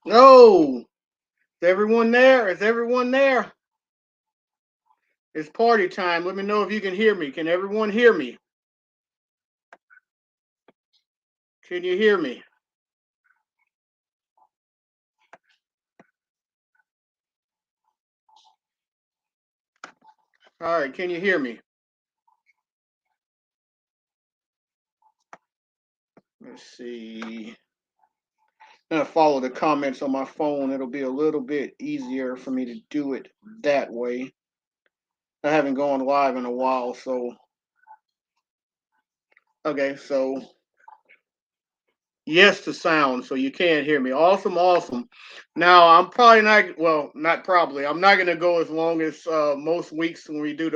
No, is everyone there? Is everyone there? It's party time. Let me know if you can hear me. Can everyone hear me? Can you hear me? All right, can you hear me? Let's see. I'm gonna follow the comments on my phone. It'll be a little bit easier for me to do it that way. I haven't gone live in a while, so okay, so yes to sound, so you can hear me. Awesome, awesome. Now I'm probably not well, not probably. I'm not gonna go as long as most weeks when we do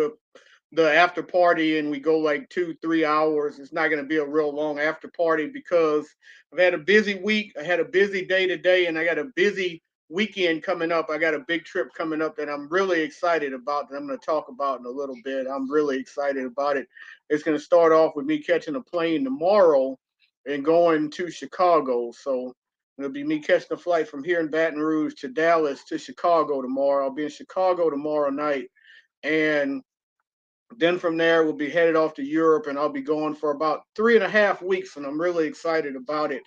the after party and we go like 2 3 hours. It's not gonna be a real long after party because I've had a busy week. I had a busy day today, and I got a busy weekend coming up. I got a big trip coming up that I'm really excited about that I'm going to talk about in a little bit. I'm really excited about it. It's going to start off with me catching a plane tomorrow and going to Chicago. So it'll be me catching a flight from here in Baton Rouge to Dallas to Chicago tomorrow. I'll be in Chicago tomorrow night. And then from there, we'll be headed off to Europe, and I'll be going for about 3.5 weeks, and I'm really excited about it.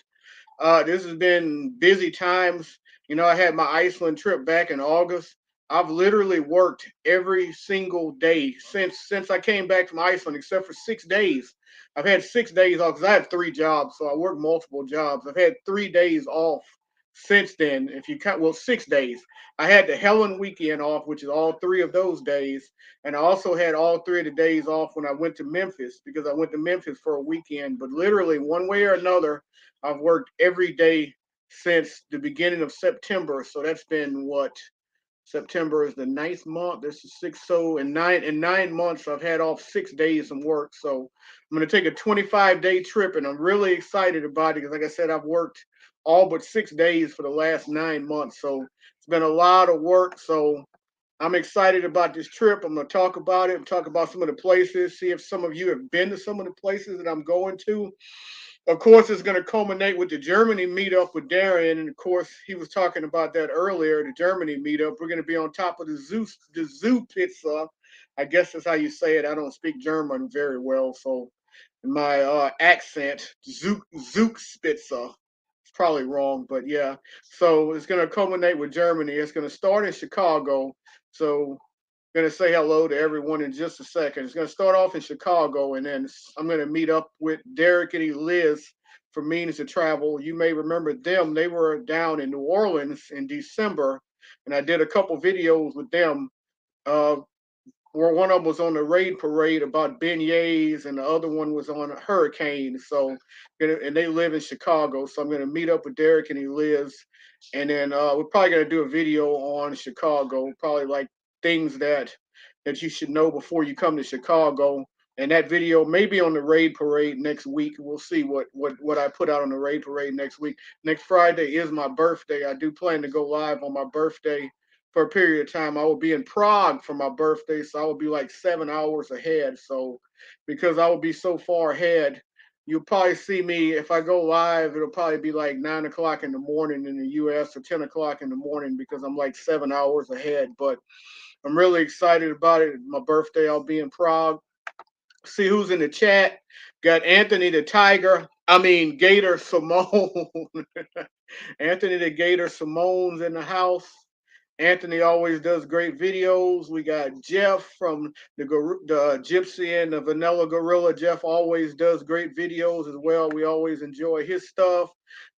This has been busy times. You know, I had my Iceland trip back in August. I've literally worked every single day since I came back from Iceland, except for 6 days. I've had 6 days off because I have 3 jobs, so I work multiple jobs. I've had 3 days off since then. If you count, well, 6 days. I had the Helen weekend off, which is all three of those days, and I also had all three of the days off when I went to Memphis because I went to Memphis for a weekend. But literally, one way or another, I've worked every day since the beginning of September. So that's been what September is the ninth month. This is six. So in 9 months, I've had off 6 days from work. So I'm going to take a 25-day trip, and I'm really excited about it because, like I said, I've worked all but 6 days for the last 9 months. So it's been a lot of work. So I'm excited about this trip. I'm going to talk about it, talk about some of the places, see if some of you have been to some of the places that I'm going to. Of course, it's going to culminate with the Germany meetup with Darren, and of course, he was talking about that earlier. The Germany meetup. We're going to be on top of the zoo pizza. I guess that's how you say it. I don't speak German very well, so my accent, Zook Spitzer. It's probably wrong, but yeah. So it's going to culminate with Germany. It's going to start in Chicago. So going to say hello to everyone in just a second. It's going to start off in Chicago, and then I'm going to meet up with Derek and Liz for Means to Travel. You may remember them. They were down in New Orleans in December, and I did a couple videos with them. Uh, where one of them was on the raid parade about beignets, and the other one was on a hurricane. So, and they live in Chicago. So I'm going to meet up with Derek and Liz, and then we're probably going to do a video on Chicago, probably like things that you should know before you come to Chicago. And that video may be on the raid parade next week. We'll see what I put out on the raid parade next week. Next Friday is my birthday. I do plan to go live on my birthday for a period of time. I will be in Prague for my birthday, so I will be like 7 hours ahead. So because I will be so far ahead, you'll probably see me if I go live. It'll probably be like 9 o'clock in the morning in the U.S. or 10 o'clock in the morning because I'm like 7 hours ahead. But I'm really excited about it. My birthday, I'll be in Prague. See who's in the chat. Got Anthony the Tiger. I mean Gator Simone. Anthony the Gator Simone's in the house. Anthony always does great videos. We got Jeff from the Gypsy and the Vanilla Gorilla. Jeff always does great videos as well. We always enjoy his stuff.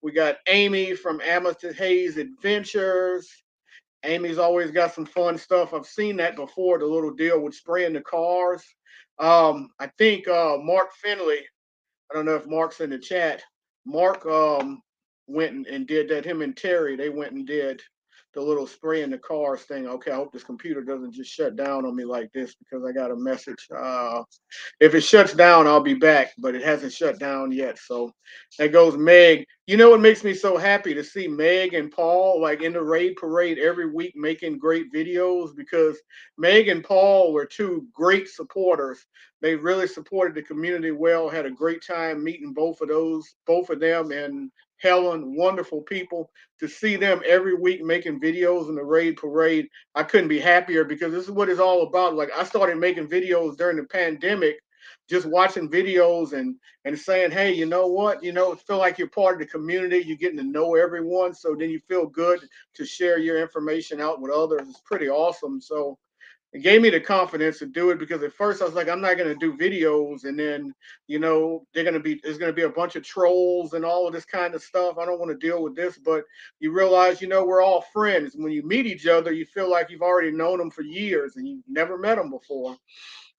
We got Amy from Amethyst Hayes Adventures. Amy's always got some fun stuff. I've seen that before, the little deal with spraying the cars. I think Mark Finley, I don't know if Mark's in the chat. Mark went and did that. Him and Terry, they went and did the little spray in the cars thing. Okay, I hope this computer doesn't just shut down on me like this because I got a message. If it shuts down, I'll be back, but it hasn't shut down yet. So that goes Meg. You know what makes me so happy to see Meg and Paul like in the raid parade every week making great videos because Meg and Paul were two great supporters. They really supported the community well. Had a great time meeting both of them, and Helen, wonderful people. To see them every week making videos in the raid parade, I couldn't be happier because this is what it's all about. Like I started making videos during the pandemic, just watching videos and saying, hey, you know what? Feel like you're part of the community. You're getting to know everyone, so then you feel good to share your information out with others. It's pretty awesome. So it gave me the confidence to do it because at first I was like, I'm not gonna do videos, and then there's gonna be a bunch of trolls and all of this kind of stuff. I don't want to deal with this, but you realize, we're all friends. When you meet each other, you feel like you've already known them for years and you've never met them before.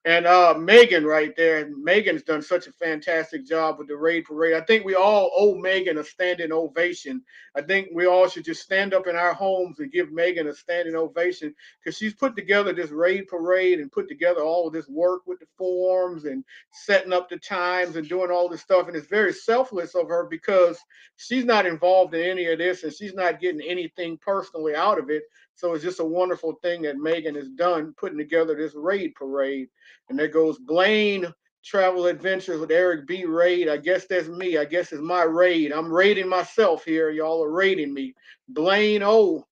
And Megan right there, and Megan's done such a fantastic job with the raid parade. I think we all owe Megan a standing ovation. I think we all should just stand up in our homes and give Megan a standing ovation because she's put together this raid parade and put together all of this work with the forms and setting up the times and doing all this stuff. And it's very selfless of her because she's not involved in any of this and she's not getting anything personally out of it. So it's just a wonderful thing that Megan has done, putting together this raid parade. And there goes Blaine Travel Adventures with Eric B. Raid. I guess that's me. I guess it's my raid. I'm raiding myself here. Y'all are raiding me. Blaine O.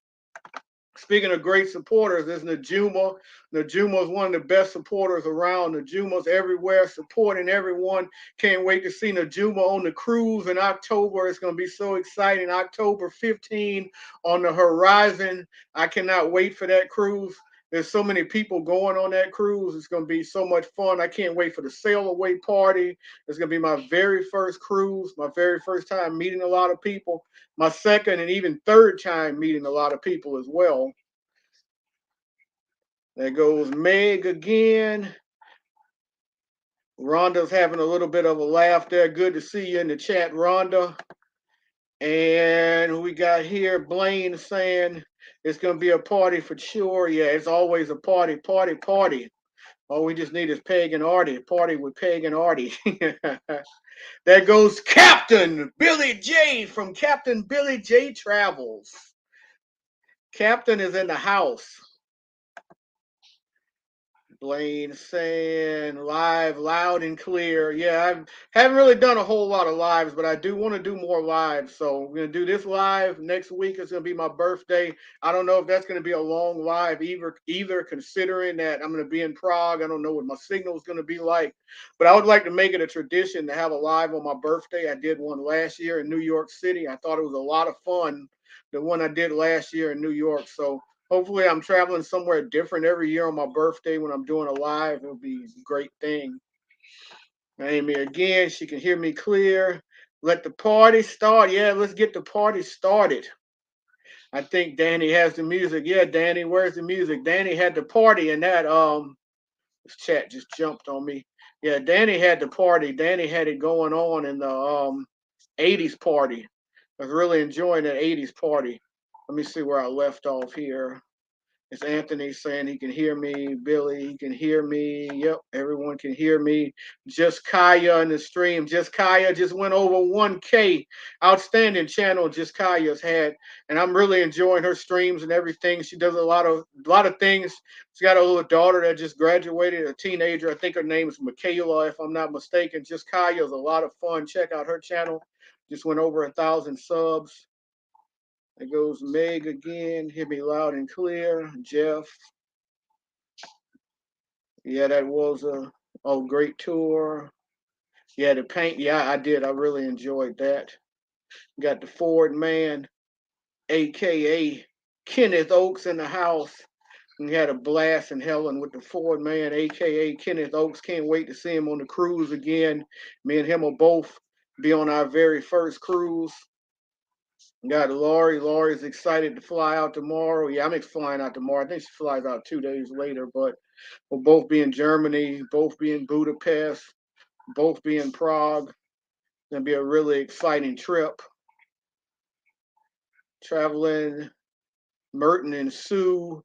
Speaking of great supporters, there's Najuma. Najuma is one of the best supporters around. Najuma's everywhere, supporting everyone. Can't wait to see Najuma on the cruise in October. It's going to be so exciting. October 15 on the horizon. I cannot wait for that cruise. There's so many people going on that cruise. It's going to be so much fun. I can't wait for the sail away party. It's going to be my very first cruise, my very first time meeting a lot of people, my second and even third time meeting a lot of people as well. There goes Meg again. Rhonda's having a little bit of a laugh there. Good to see you in the chat, Rhonda. And we got here Blaine saying it's going to be a party for sure. Yeah, it's always a party, party, party. All we just need is Peg and Artie. Party with Peg and Artie. There goes Captain Billy J from Captain Billy J Travels. Captain is in the house. Blaine saying live, loud and clear. Yeah, I haven't really done a whole lot of lives, but I do want to do more lives. So we're going to do this live. Next week is going to be my birthday. I don't know if that's going to be a long live either considering that I'm going to be in Prague. I don't know what my signal is going to be like, but I would like to make it a tradition to have a live on my birthday. I did one last year in New York City. I thought it was a lot of fun, the one I did last year in New York. So hopefully I'm traveling somewhere different every year on my birthday when I'm doing a live. It'll be a great thing. Amy again, she can hear me clear. Let the party start. Yeah, let's get the party started. I think Danny has the music. Yeah, Danny, where's the music? Danny had the party and that this chat just jumped on me. Yeah, Danny had the party. Danny had it going on in the 80s party. I was really enjoying that 80s party. Let me see where I left off here. It's Anthony saying he can hear me. Billy, he can hear me. Yep, everyone can hear me. Just Kaya in the stream. Just Kaya just went over 1K. Outstanding channel Just Kaya's had. And I'm really enjoying her streams and everything. She does a lot of things. She's got a little daughter that just graduated, a teenager. I think her name is Michaela, if I'm not mistaken. Just Kaya's a lot of fun. Check out her channel. Just went over 1,000 subs. There goes Meg again. Hear me loud and clear. Jeff. Yeah, that was a great tour. Yeah, the paint. Yeah, I did. I really enjoyed that. Got the Ford man, aka Kenneth Oaks, in the house. We had a blast in Helen with the Ford man, aka Kenneth Oaks. Can't wait to see him on the cruise again. Me and him will both be on our very first cruise. Got Laurie. Laurie's excited to fly out tomorrow. Yeah, I'm flying out tomorrow. I think she flies out 2 days later, but we'll both be in Germany, both be in Budapest, both be in Prague. It's gonna be a really exciting trip. Traveling, Merton and Sue.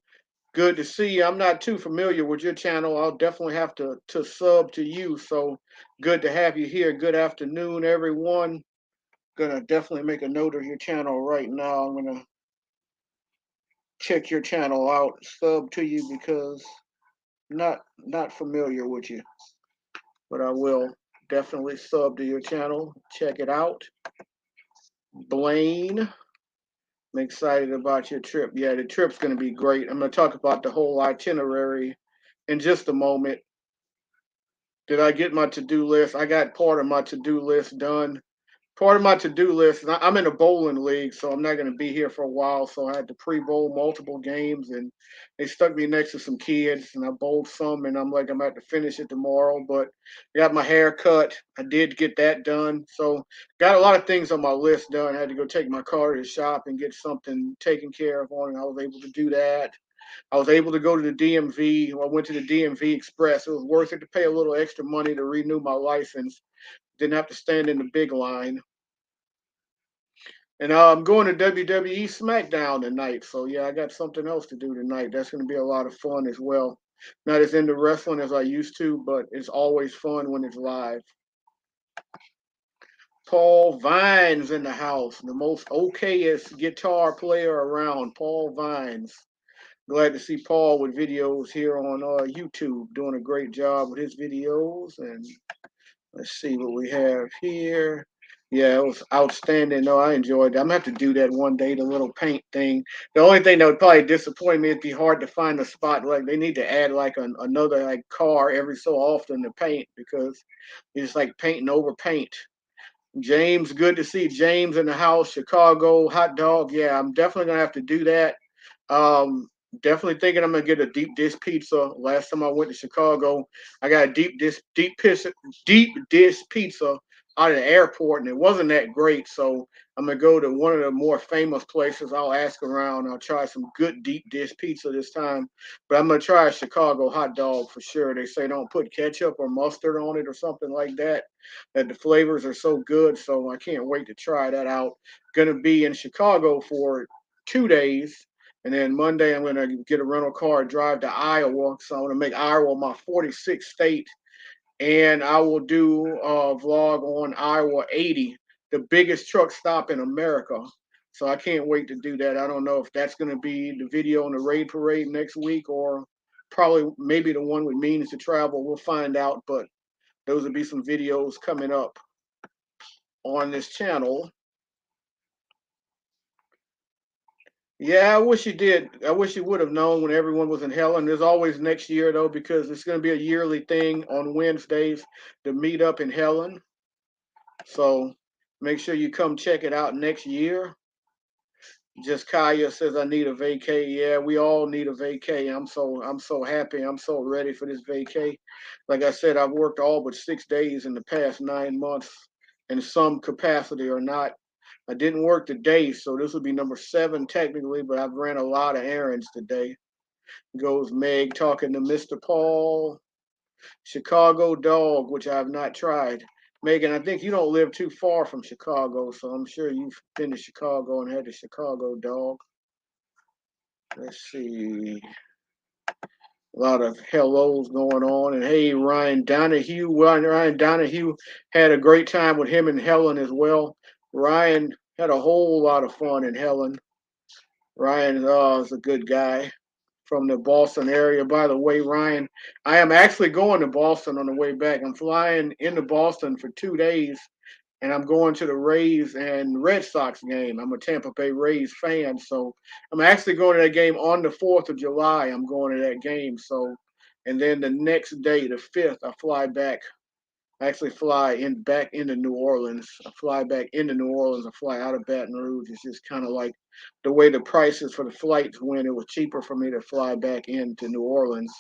Good to see you. I'm not too familiar with your channel. I'll definitely have to sub to you. So good to have you here. Good afternoon, everyone. Gonna definitely make a note of your channel right now. I'm gonna check your channel out, sub to you because not familiar with you, but I will definitely sub to your channel. Check it out. Blaine, I'm excited about your trip. Yeah, the trip's going to be great. I'm going to talk about the whole itinerary in just a moment. Did I get my to-do list? I got part of my to-do list done. Part of my to-do list, and I'm in a bowling league, so I'm not going to be here for a while. So I had to pre-bowl multiple games, and they stuck me next to some kids, and I bowled some, and I'm like, I'm about to finish it tomorrow. But I got my hair cut. I did get that done. So got a lot of things on my list done. I had to go take my car to the shop and get something taken care of on, and I was able to do that. I was able to go to the DMV. I went to the DMV Express. It was worth it to pay a little extra money to renew my license. Didn't have to stand in the big line. And I'm going to WWE SmackDown tonight. So yeah, I got something else to do tonight. That's going to be a lot of fun as well. Not as into wrestling as I used to, but it's always fun when it's live. Paul Vines in the house, the most okayest guitar player around. Paul Vines. Glad to see Paul with videos here on YouTube, doing a great job with his videos. And let's see what we have here. Yeah, it was outstanding. No, I enjoyed it. I'm gonna have to do that one day, the little paint thing. The only thing that would probably disappoint me, it'd be hard to find a spot. Like they need to add like another like car every so often to paint because it's like painting over paint. James, good to see James in the house. Chicago hot dog. Yeah, I'm definitely gonna have to do that. Um, Definitely thinking I'm gonna get a deep dish pizza. Last time I went to Chicago, I got a deep dish pizza out of the airport, and it wasn't that great. So I'm gonna go to one of the more famous places. I'll ask around. I'll try some good deep dish pizza this time. But I'm gonna try a Chicago hot dog for sure. They say don't put ketchup or mustard on it or something like that. That the flavors are so good. So I can't wait to try that out. Gonna be in Chicago for 2 days. And then Monday, I'm going to get a rental car and drive to Iowa. So I want to make Iowa my 46th state. And I will do a vlog on Iowa 80, the biggest truck stop in America. So I can't wait to do that. I don't know if that's going to be the video on the raid parade next week or probably maybe the one with means to travel. We'll find out. But those will be some videos coming up on this channel. Yeah, I wish you did. I wish you would have known when everyone was in hell. And there's always next year, though, because it's going to be a yearly thing on Wednesdays to meet up in Helen. So make sure you come check it out next year. Just Kaya says I need a vacay. Yeah, we all need a vacay. I'm so happy. I'm so ready for this vacay. Like I said, I've worked all but 6 days in the past 9 months in some capacity or not. I didn't work today, so this will be number 7 technically, but I've ran a lot of errands today. Goes Meg talking to Mr. Paul. Chicago dog, which I have not tried. Megan, I think you don't live too far from Chicago, so I'm sure you've been to Chicago and had the Chicago dog. Let's see. A lot of hellos going on. And hey, Ryan Donahue. Ryan Donahue had a great time with him and Helen as well. Ryan had a whole lot of fun in Helen. Ryan is a good guy from the Boston area. By the way, Ryan, I am actually going to Boston on the way back. I'm flying into Boston for 2 days, and I'm going to the Rays and Red Sox game. I'm a Tampa Bay Rays fan, so I'm actually going to that game on the 4th of July. I'm going to that game. So, and then the next day, the 5th, I fly back. I actually fly back into New Orleans. I fly back into New Orleans. I fly out of Baton Rouge. It's just kind of like the way the prices for the flights went. It was cheaper for me to fly back into New Orleans.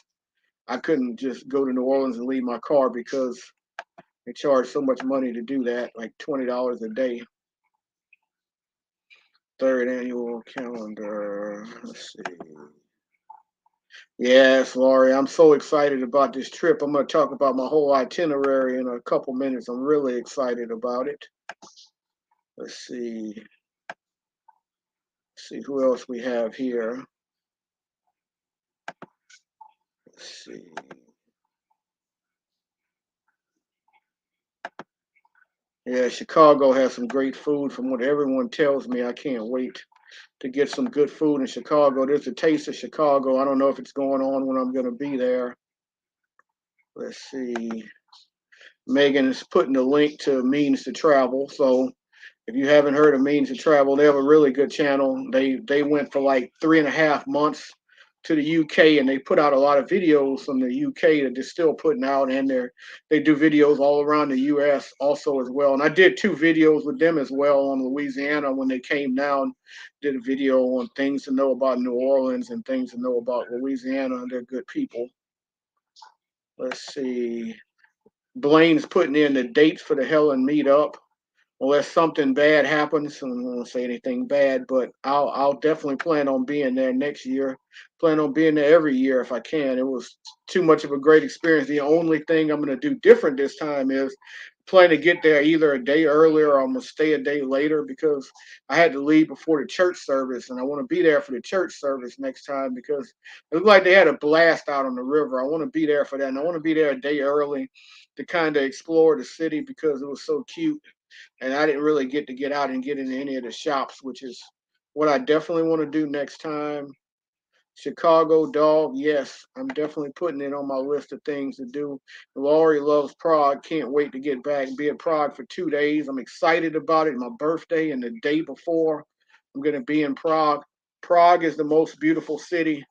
I couldn't just go to New Orleans and leave my car because they charge so much money to do that, like $20 a day. Third annual calendar. Let's see. Yes, Laurie, I'm so excited about this trip. I'm going to talk about my whole itinerary in a couple minutes. I'm really excited about it. Let's see. See who else we have here. Let's see. Yeah, Chicago has some great food from what everyone tells me. I can't wait to get some good food in Chicago. There's a taste of Chicago. I don't know if it's going on when I'm going to be there. Let's see. Megan is putting the link to means to travel. So If you haven't heard of Means to Travel, they have a really good channel. They went for like 3.5 months to the UK, and they put out a lot of videos from the UK that they're still putting out, and they do videos all around the US also as well. And I did 2 videos with them as well on Louisiana when they came down. Did a video on things to know about New Orleans and things to know about Louisiana. They're good people. Let's see. Blaine's putting in the dates for the Helen meetup. Unless something bad happens, I don't want to say anything bad, but I'll definitely plan on being there next year. Plan on being there every year if I can. It was too much of a great experience. The only thing I'm going to do different this time is plan to get there either a day earlier or I'm going to stay a day later because I had to leave before the church service, and I want to be there for the church service next time because it looked like they had a blast out on the river. I want to be there for that, and I want to be there a day early to kind of explore the city because it was so cute, and I didn't really get to get out and get into any of the shops, which is what I definitely want to do next time. Chicago dog, yes, I'm definitely putting it on my list of things to do. Laurie loves Prague. Can't wait to get back and be in Prague for 2 days. I'm excited about it. My birthday and the day before, I'm going to be in Prague. Prague is the most beautiful city.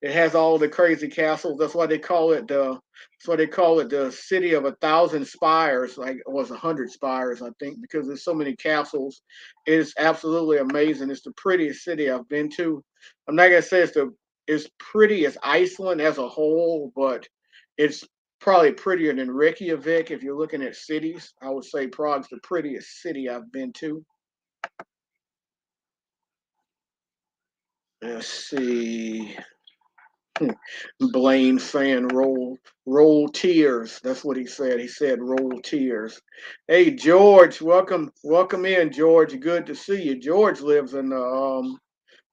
It has all the crazy castles. That's why they call it the. That's why they call it the city of 1,000 spires. Like it was 100 spires, I think, because there's so many castles. It's absolutely amazing. It's the prettiest city I've been to. I'm not gonna say it's pretty as Iceland as a whole, but it's probably prettier than Reykjavik. If you're looking at cities, I would say Prague's the prettiest city I've been to. Let's see. Blaine saying roll tears. That's what he said. He said roll tears. Hey George, welcome in, George. Good to see you. George lives in the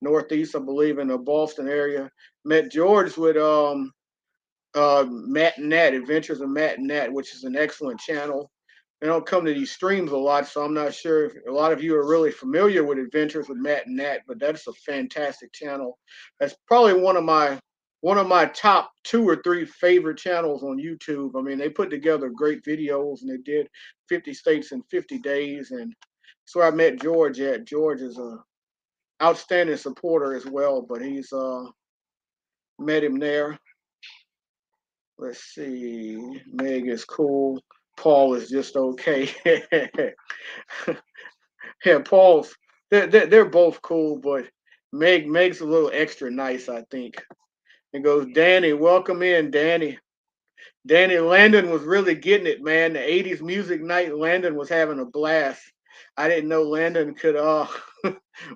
northeast, I believe, in the Boston area. Met George with Matt and Nat, Adventures of Matt and Nat, which is an excellent channel. They don't come to these streams a lot, so I'm not sure if a lot of you are really familiar with Adventures with Matt and Nat, but that's a fantastic channel. That's probably one of my top 2 or 3 favorite channels on YouTube. I mean, they put together great videos and they did 50 states in 50 days, and that's where I met George at. George is a outstanding supporter as well, but he's met him there. Let's see. Meg is cool. Paul is just okay. Yeah, Paul's they're both cool, but Meg's a little extra nice, I think. It goes, Danny, welcome in, Danny. Danny Landon was really getting it, man. The 80s music night, Landon was having a blast. I didn't know Landon could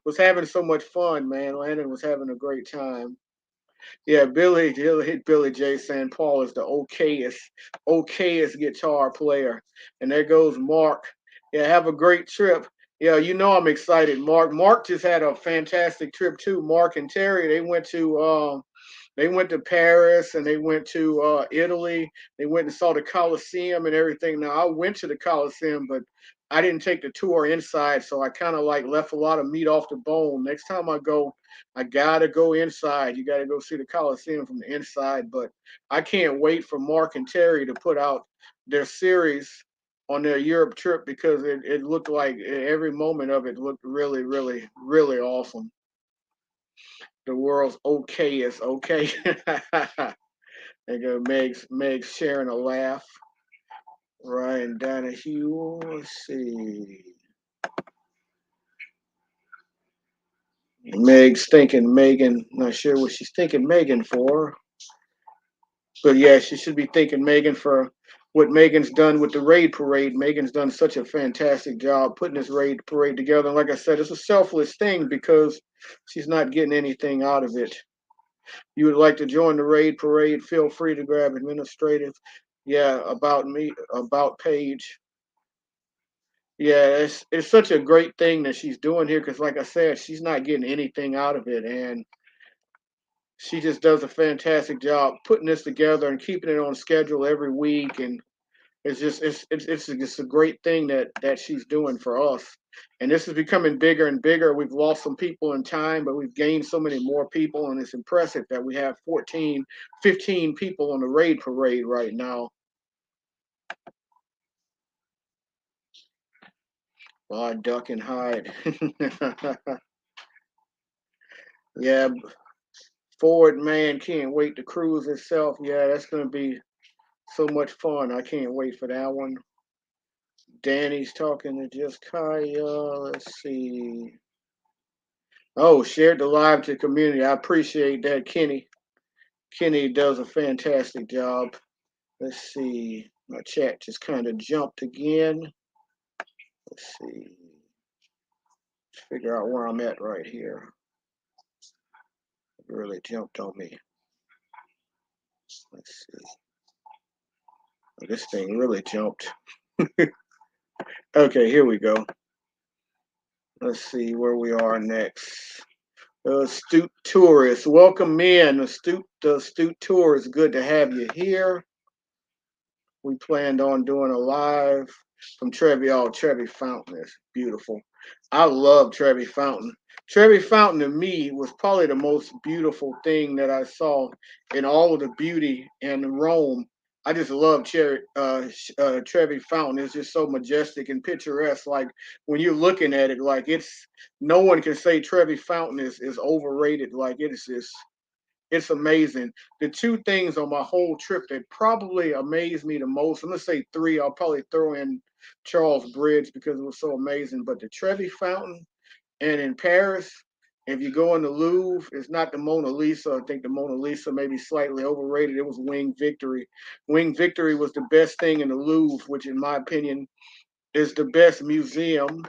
was having so much fun, man. Landon was having a great time. Yeah, Billy J saying Paul is the okayest guitar player. And there goes Mark. Yeah, have a great trip. Yeah, you know I'm excited, Mark. Mark just had a fantastic trip too. Mark and Terry, they went to Paris and they went to Italy. They went and saw the Colosseum and everything. Now I went to the Colosseum, but I didn't take the tour inside, so I kind of like left a lot of meat off the bone. Next time I go, I gotta go inside. You gotta go see the Coliseum from the inside. But I can't wait for Mark and Terry to put out their series on their Europe trip because it looked like every moment of it looked really, really, really awesome. The world's okay is okay. There go Meg's sharing a laugh. Ryan Donahue. Let's see. Meg's thinking Megan. Not sure what she's thinking Megan for. But yeah, she should be thanking Megan for what Megan's done with the raid parade. Megan's done such a fantastic job putting this raid parade together. And like I said, it's a selfless thing because she's not getting anything out of it. You would like to join the raid parade, feel free to grab administrative. Yeah, about page. Yeah, it's such a great thing that she's doing here because, like I said, she's not getting anything out of it, and she just does a fantastic job putting this together and keeping it on schedule every week. And it's just a great thing that she's doing for us. And this is becoming bigger and bigger. We've lost some people in time, but we've gained so many more people, and it's impressive that we have 14, 15 people on the raid parade right now. while I duck and hide. Yeah, Ford, man, can't wait to cruise itself. Yeah, that's gonna be so much fun. I can't wait for that one. Danny's talking to just Kaya. Let's see. Oh, shared the live to the community. I appreciate that, Kenny. Kenny does a fantastic job. Let's see. My chat just kind of jumped again. Let's see. Let's figure out where I'm at right here. It really jumped on me. Let's see. Oh, this thing really jumped. Okay, here we go. Let's see where we are next. Astute tourist, welcome in. Astute tourist, good to have you here. We planned on doing a live from Trevi. Oh, Trevi Fountain is beautiful. I love Trevi Fountain. Trevi Fountain to me was probably the most beautiful thing that I saw in all of the beauty in Rome. I just love Trevi Fountain. It's just so majestic and picturesque. Like when you're looking at it, like it's no one can say Trevi Fountain is overrated. Like it's amazing. The two things on my whole trip that probably amazed me the most, I'm gonna say three. I'll probably throw in Charles Bridge because it was so amazing. But the Trevi Fountain and in Paris, if you go in the Louvre, it's not the Mona Lisa. I think the Mona Lisa may be slightly overrated. It was Winged Victory. Winged Victory was the best thing in the Louvre, which in my opinion is the best museum.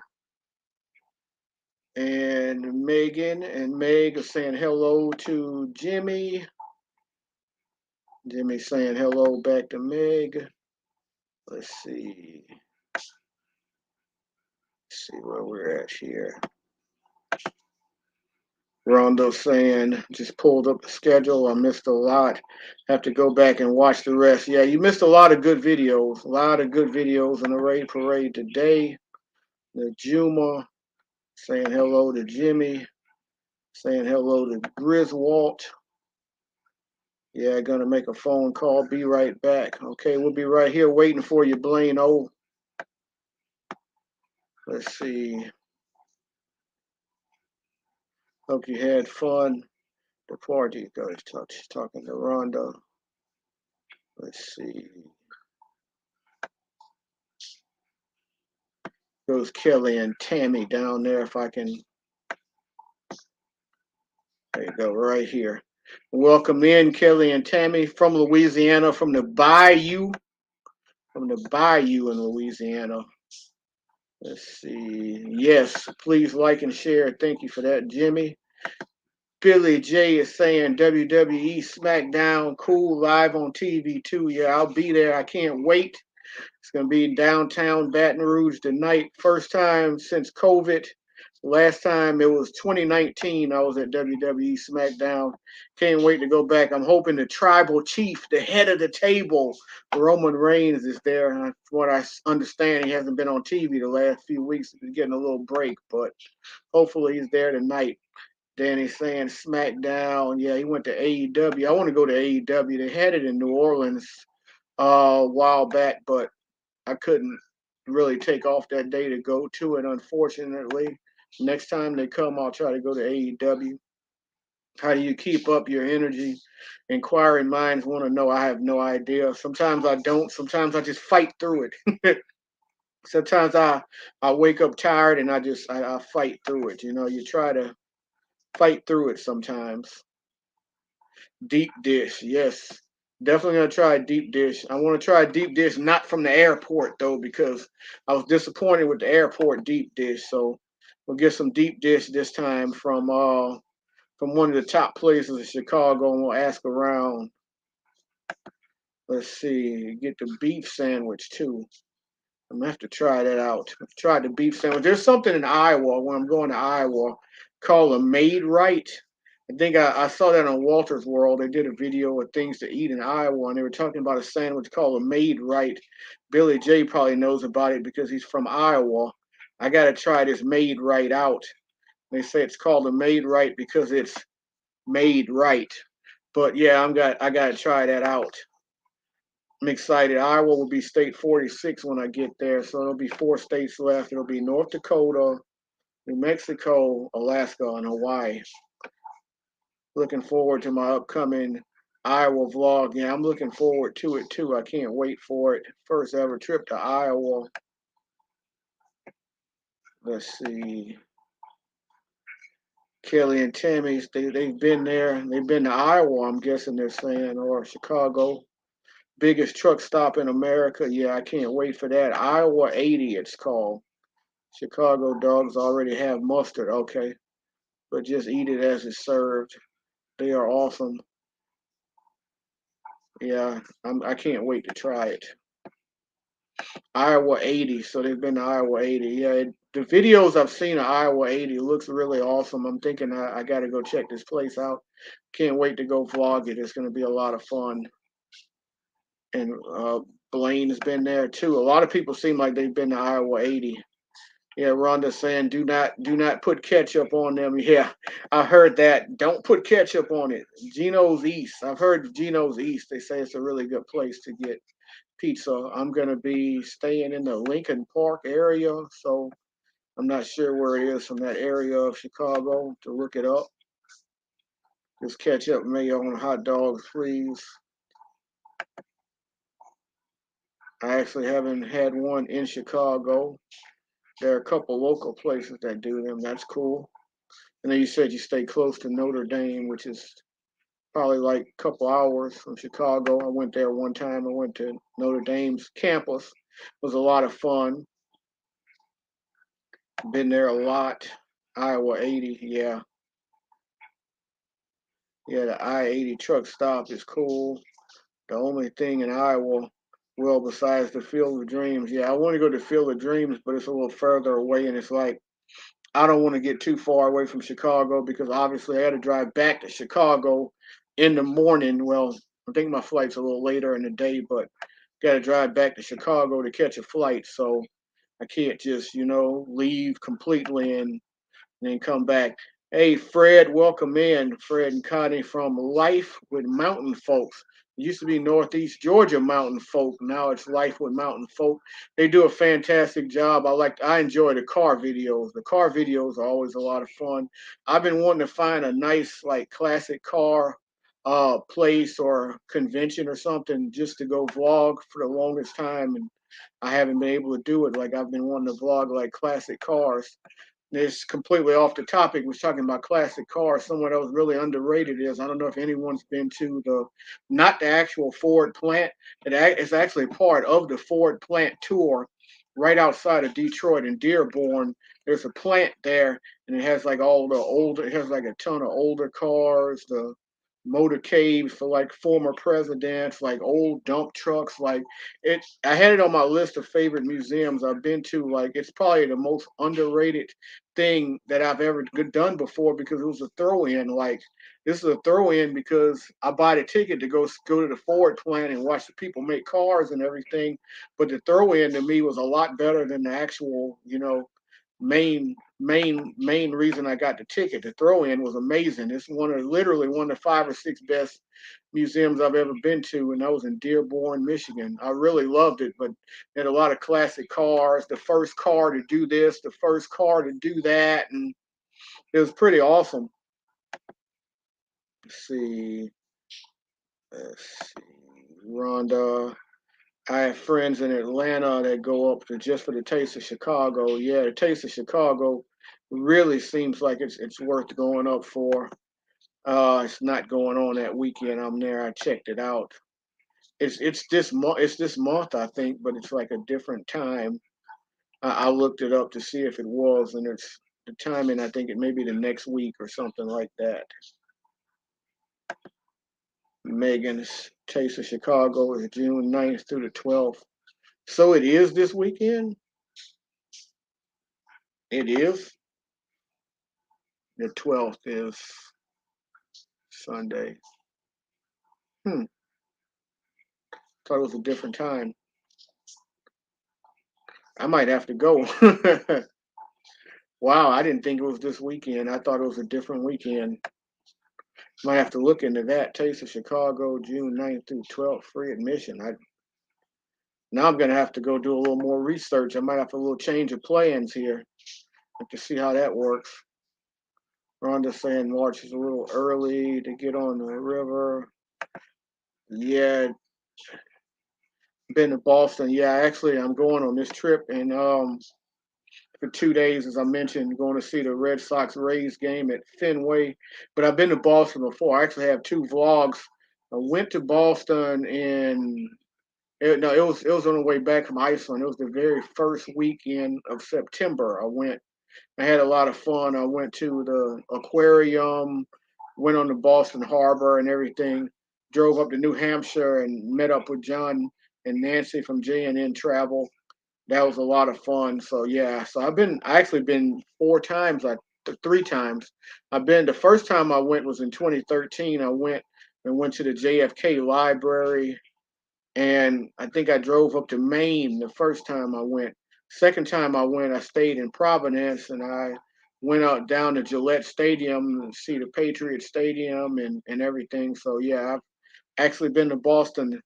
And Megan and Meg are saying hello to Jimmy. Jimmy saying hello back to Meg. Let's see. Let's see where we're at here. Rondo saying just pulled up the schedule. I missed a lot. Have to go back and watch the rest. Yeah, you missed a lot of good videos. A lot of good videos in the raid parade today. The Juma saying hello to Jimmy. Saying hello to Griswold. Yeah, gonna make a phone call. Be right back. Okay, we'll be right here waiting for you, Blaine. Oh, let's see. Hope you had fun. The party goes talking to Rhonda. Let's see. Goes Kelly and Tammy down there. If I can, there you go, right here. Welcome in Kelly and Tammy from Louisiana, from the Bayou in Louisiana. Let's see. Yes, please like and share. Thank you for that, Jimmy. Billy J is saying WWE SmackDown, cool, live on TV too. Yeah, I'll be there. I can't wait. It's going to be in downtown Baton Rouge tonight. First time since COVID. Last time it was 2019. I was at WWE SmackDown. Can't wait to go back. I'm hoping the tribal chief, the head of the table, Roman Reigns, is there. And from what I understand, he hasn't been on TV the last few weeks. He's getting a little break, but hopefully he's there tonight. Danny's saying SmackDown. Yeah, he went to AEW. I want to go to AEW. They had it in New Orleans a while back, but I couldn't really take off that day to go to it, unfortunately. Next time they come, I'll try to go to AEW. How do you keep up your energy? Inquiring minds want to know. I have no idea. Sometimes I don't. Sometimes I just fight through it. Sometimes I wake up tired and I fight through it. You know, you try to fight through it sometimes. Deep dish, yes. Definitely gonna try deep dish. I want to try deep dish, not from the airport though, because I was disappointed with the airport deep dish. So we'll get some deep dish this time from one of the top places in Chicago, and we'll ask around. Let's see, get the beef sandwich too. I'm gonna have to try that out. I've tried the beef sandwich. There's something in Iowa when I'm going to Iowa called a Made Right. I think I saw that on Walter's World. They did a video of things to eat in Iowa, and they were talking about a sandwich called a Made Right. Billy J probably knows about it because he's from Iowa. I got to try this Made Right out. They say it's called a Made Right because it's made right. But yeah, I got to try that out. I'm excited. Iowa will be state 46 when I get there, so there'll be 4 states left. It'll be North Dakota, New Mexico, Alaska, and Hawaii. Looking forward to my upcoming Iowa vlog. Yeah, I'm looking forward to it too. I can't wait for it. First ever trip to Iowa. Let's see. Kelly and Tammy's, they've been there. They've been to Iowa, I'm guessing they're saying, or Chicago. Biggest truck stop in America. Yeah, I can't wait for that. Iowa 80, it's called. Chicago dogs already have mustard. Okay, but just eat it as it's served. They are awesome. Yeah, I can't wait to try it. Iowa 80. So they've been to Iowa 80. Yeah, the videos I've seen of Iowa 80 looks really awesome. I'm thinking I got to go check this place out. Can't wait to go vlog it. It's going to be a lot of fun. And Blaine has been there too. A lot of people seem like they've been to Iowa 80. Yeah, Rhonda's saying do not put ketchup on them. Yeah, I heard that. Don't put ketchup on it. Gino's East. I've heard Gino's East. They say it's a really good place to get pizza. I'm gonna be staying in the Lincoln Park area, so I'm not sure where it is from that area of Chicago to look it up. Just ketchup mayo on hot dogs, please. I actually haven't had one in Chicago. There are a couple local places that do them. That's cool. And then you said you stay close to Notre Dame, which is probably like a couple hours from Chicago. I went there one time. I went to Notre Dame's campus. It was a lot of fun. Been there a lot. Iowa 80, yeah. Yeah, the I-80 truck stop is cool. The only thing in Iowa, well, besides the Field of Dreams, yeah, I want to go to Field of Dreams, but it's a little further away, and it's like I don't want to get too far away from Chicago because obviously I had to drive back to Chicago in the morning. Well, I think my flight's a little later in the day, but got to drive back to Chicago to catch a flight. So I can't just, leave completely and then come back. Hey, Fred, welcome in. Fred and Connie from Life with Mountain Folks. It used to be Northeast Georgia Mountain Folk. Now it's Life with Mountain Folk. They do a fantastic job. I enjoy the car videos. The car videos are always a lot of fun. I've been wanting to find a nice, like, classic car place or convention or something just to go vlog for the longest time, and I haven't been able to do it. Like, I've been wanting to vlog like classic cars. It's completely off the topic. We're talking about classic cars. Someone else really underrated is, I don't know if anyone's been to not the actual Ford plant. It's actually part of the Ford plant tour right outside of Detroit in Dearborn. There's a plant there, and it has like it has like a ton of older cars, the motorcades for like former presidents, like old dump trucks. Like I had it on my list of favorite museums I've been to. Like it's probably the most underrated thing that I've ever done before because it was a throw-in. Like this is a throw-in because I buy the ticket to go to the Ford plant and watch the people make cars and everything. But the throw-in to me was a lot better than the actual, main reason I got the ticket. The throw-in was amazing. It's literally one of the 5 or 6 best museums I've ever been to, and that was in Dearborn, Michigan. I really loved it, but they had a lot of classic cars. The first car to do this, the first car to do that, and it was pretty awesome. Let's see, Rhonda. I have friends in Atlanta that go up to just for the Taste of Chicago. Yeah, the Taste of Chicago really seems like it's worth going up for. It's not going on that weekend. I'm there. I checked it out. It's this month. It's this month, I think, but it's like a different time. I looked it up to see if it was, and it's the timing. I think it may be the next week or something like that. Megan's Taste of Chicago is June 9th through the 12th. So it is this weekend? It is? The 12th is Sunday. Thought it was a different time. I might have to go. Wow, I didn't think it was this weekend. I thought it was a different weekend. Might have to look into that. Taste of Chicago, June 9th through 12th, free admission. Now I'm gonna have to go do a little more research. I might have a little change of plans here to see how that works. Rhonda's saying March is a little early to get on the river. Yeah, been to Boston. Yeah, actually, I'm going on this trip and for 2 days, as I mentioned, going to see the Red Sox Rays game at Fenway. But I've been to Boston before. I actually have two vlogs. I went to Boston in no, it was on the way back from Iceland. It was the very first weekend of September. I had a lot of fun. I went to the aquarium, went on the Boston Harbor and everything. Drove up to New Hampshire and met up with John and Nancy from J&N Travel. That was a lot of fun. So yeah, so I actually been 4 times, like 3 times. I've been the first time I went was in 2013. I went to the JFK Library, and I think I drove up to Maine the first time I went. Second time I went, I stayed in Providence, and I went out down to Gillette Stadium and see the Patriot Stadium and everything. So yeah, I've actually been to Boston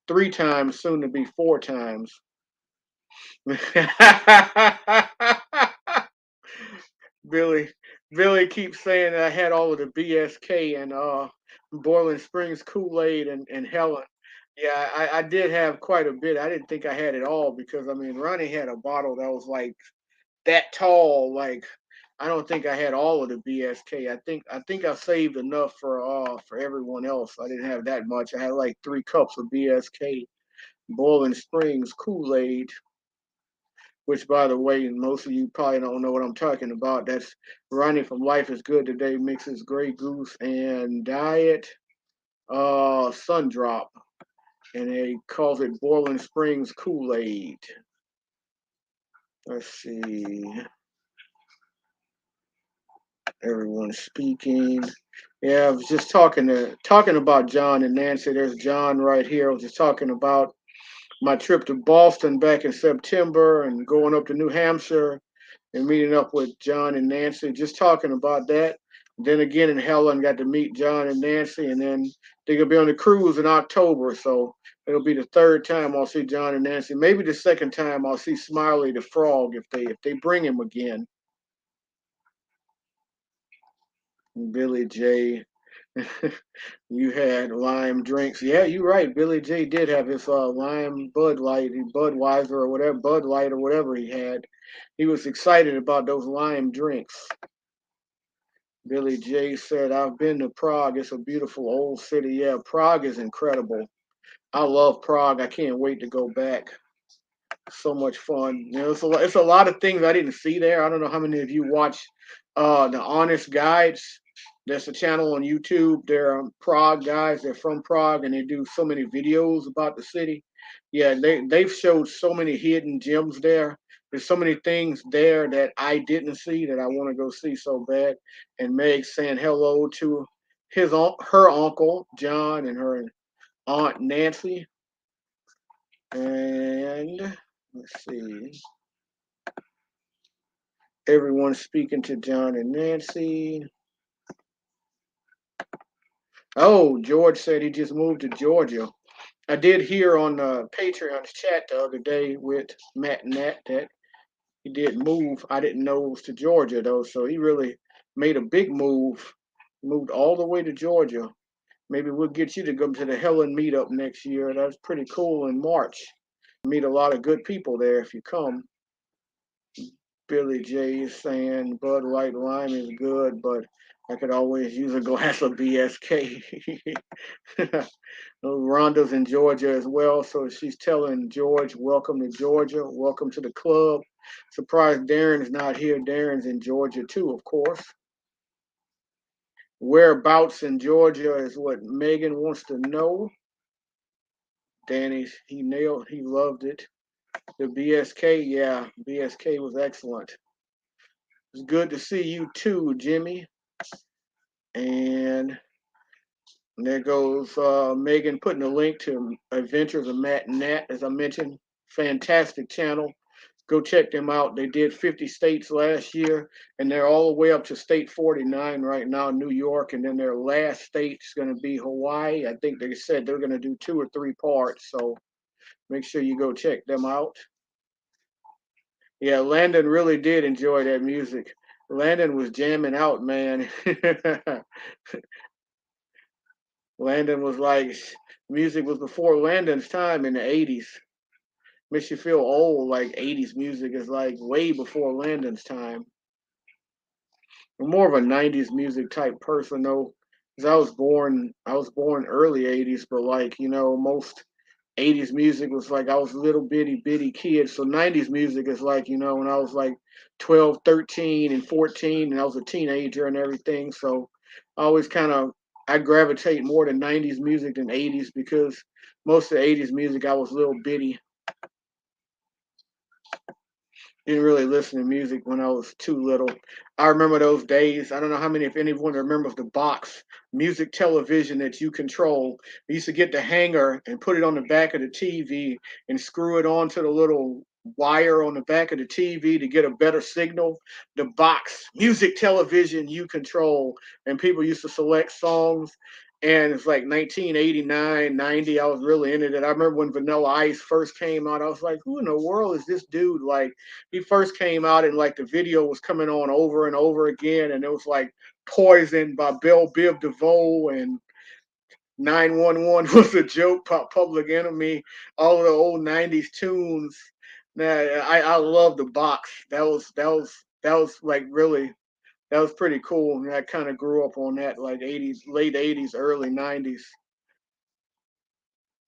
3 times, soon to be 4 times. Billy, Billy keeps saying that I had all of the BSK and Boiling Springs Kool-Aid and Helen. Yeah, I did have quite a bit. I didn't think I had it all because I mean Ronnie had a bottle that was like that tall. Like I don't think I had all of the BSK. I think I saved enough for everyone else. I didn't have that much. I had like 3 cups of BSK Boiling Springs Kool-Aid, which by the way, most of you probably don't know what I'm talking about. That's Ronnie from Life is Good Today mixes Grey Goose and Diet Sundrop, and he calls it Boiling Springs Kool-Aid. Let's see. Everyone's speaking. Yeah, I was just talking about John and Nancy. There's John right here. I was just talking about my trip to Boston back in September and going up to New Hampshire and meeting up with John and Nancy, just talking about that. Then again in Helen, got to meet John and Nancy, and then they're gonna be on the cruise in October, so it'll be the third time I'll see John and Nancy. Maybe the second time I'll see Smiley the Frog if they bring him again. Billy J. You had lime drinks. Yeah, you're right. Billy J did have his lime Bud Light, Budweiser or whatever, Bud Light or whatever he had. He was excited about those lime drinks. Billy J said, I've been to Prague. It's a beautiful old city. Yeah, Prague is incredible. I love Prague. I can't wait to go back. So much fun. It's a lot of things I didn't see there. I don't know how many of you watch the Honest Guides. That's a channel on YouTube. They're Prague guys. They're from Prague, and they do so many videos about the city. Yeah, they've showed so many hidden gems there. There's so many things there that I didn't see that I want to go see so bad. And Meg saying hello to her uncle John and her aunt Nancy. And let's see. Everyone speaking to John and Nancy. Oh, George said he just moved to Georgia. I did hear on Patreon's chat the other day with Matt Nat that he did move. I didn't know it was to Georgia though, so he really made a big move. Moved all the way to Georgia. Maybe we'll get you to come to the Helen meetup next year. That's pretty cool in March. Meet a lot of good people there if you come. Billy J is saying Bud Light Lime is good, but I could always use a glass of BSK. Rhonda's in Georgia as well, so she's telling George, welcome to Georgia, welcome to the club. Surprised Darren's not here. Darren's in Georgia too, of course. Whereabouts in Georgia is what Megan wants to know. Danny, he loved it. The BSK, yeah, BSK was excellent. It's good to see you too, Jimmy. And there goes Megan putting a link to Adventures of Matt and Nat, as I mentioned. Fantastic channel. Go check them out. They did 50 states last year, and they're all the way up to state 49 right now, New York. And then their last state is going to be Hawaii. I think they said they're going to do 2 or 3 parts. So Make sure you go check them out. Yeah, Landon really did enjoy that music. Landon was jamming out, man. Landon was like, music was before Landon's time in the 80s. Makes you feel old, like 80s music is like way before Landon's time. I'm more of a 90s music type person though, because I was born early 80s, but like, most 80s music was like I was a little bitty kid. So 90s music is like, when I was like 12, 13, and 14, and I was a teenager and everything. So I always I gravitate more to 90s music than 80s because most of the 80s music I was a little bitty. Didn't really listen to music when I was too little. I remember those days. I don't know how many, if anyone remembers the box music television that you control. We used to get the hanger and put it on the back of the TV and screw it onto the little wire on the back of the TV to get a better signal. The box music television you control, and people used to select songs. And it's like 1989, 90. I was really into that. I remember when Vanilla Ice first came out. I was like, who in the world is this dude? Like, he first came out and like the video was coming on over and over again, and it was like Poison by Bell Biv DeVoe, and 911 was a joke, Public Enemy, all of the old 90s tunes. Man, I love the box. That was like really, that was pretty cool. And I kind of grew up on that, like 80s, late 80s, early 90s.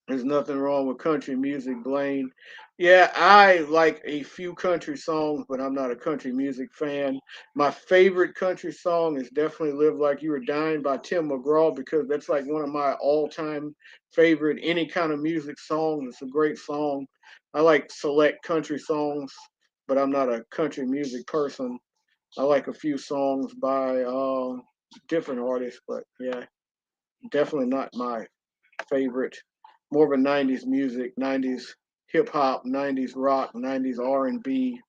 There's nothing wrong with country music, Blaine. Yeah, I like a few country songs, but I'm not a country music fan. My favorite country song is definitely Live Like You Were Dying by Tim McGraw because that's like one of my all time favorite any kind of music songs. It's a great song. I like select country songs, but I'm not a country music person. I like a few songs by different artists, but yeah, definitely not my favorite. More of a 90s music, 90s hip hop, 90s rock, 90s R&B.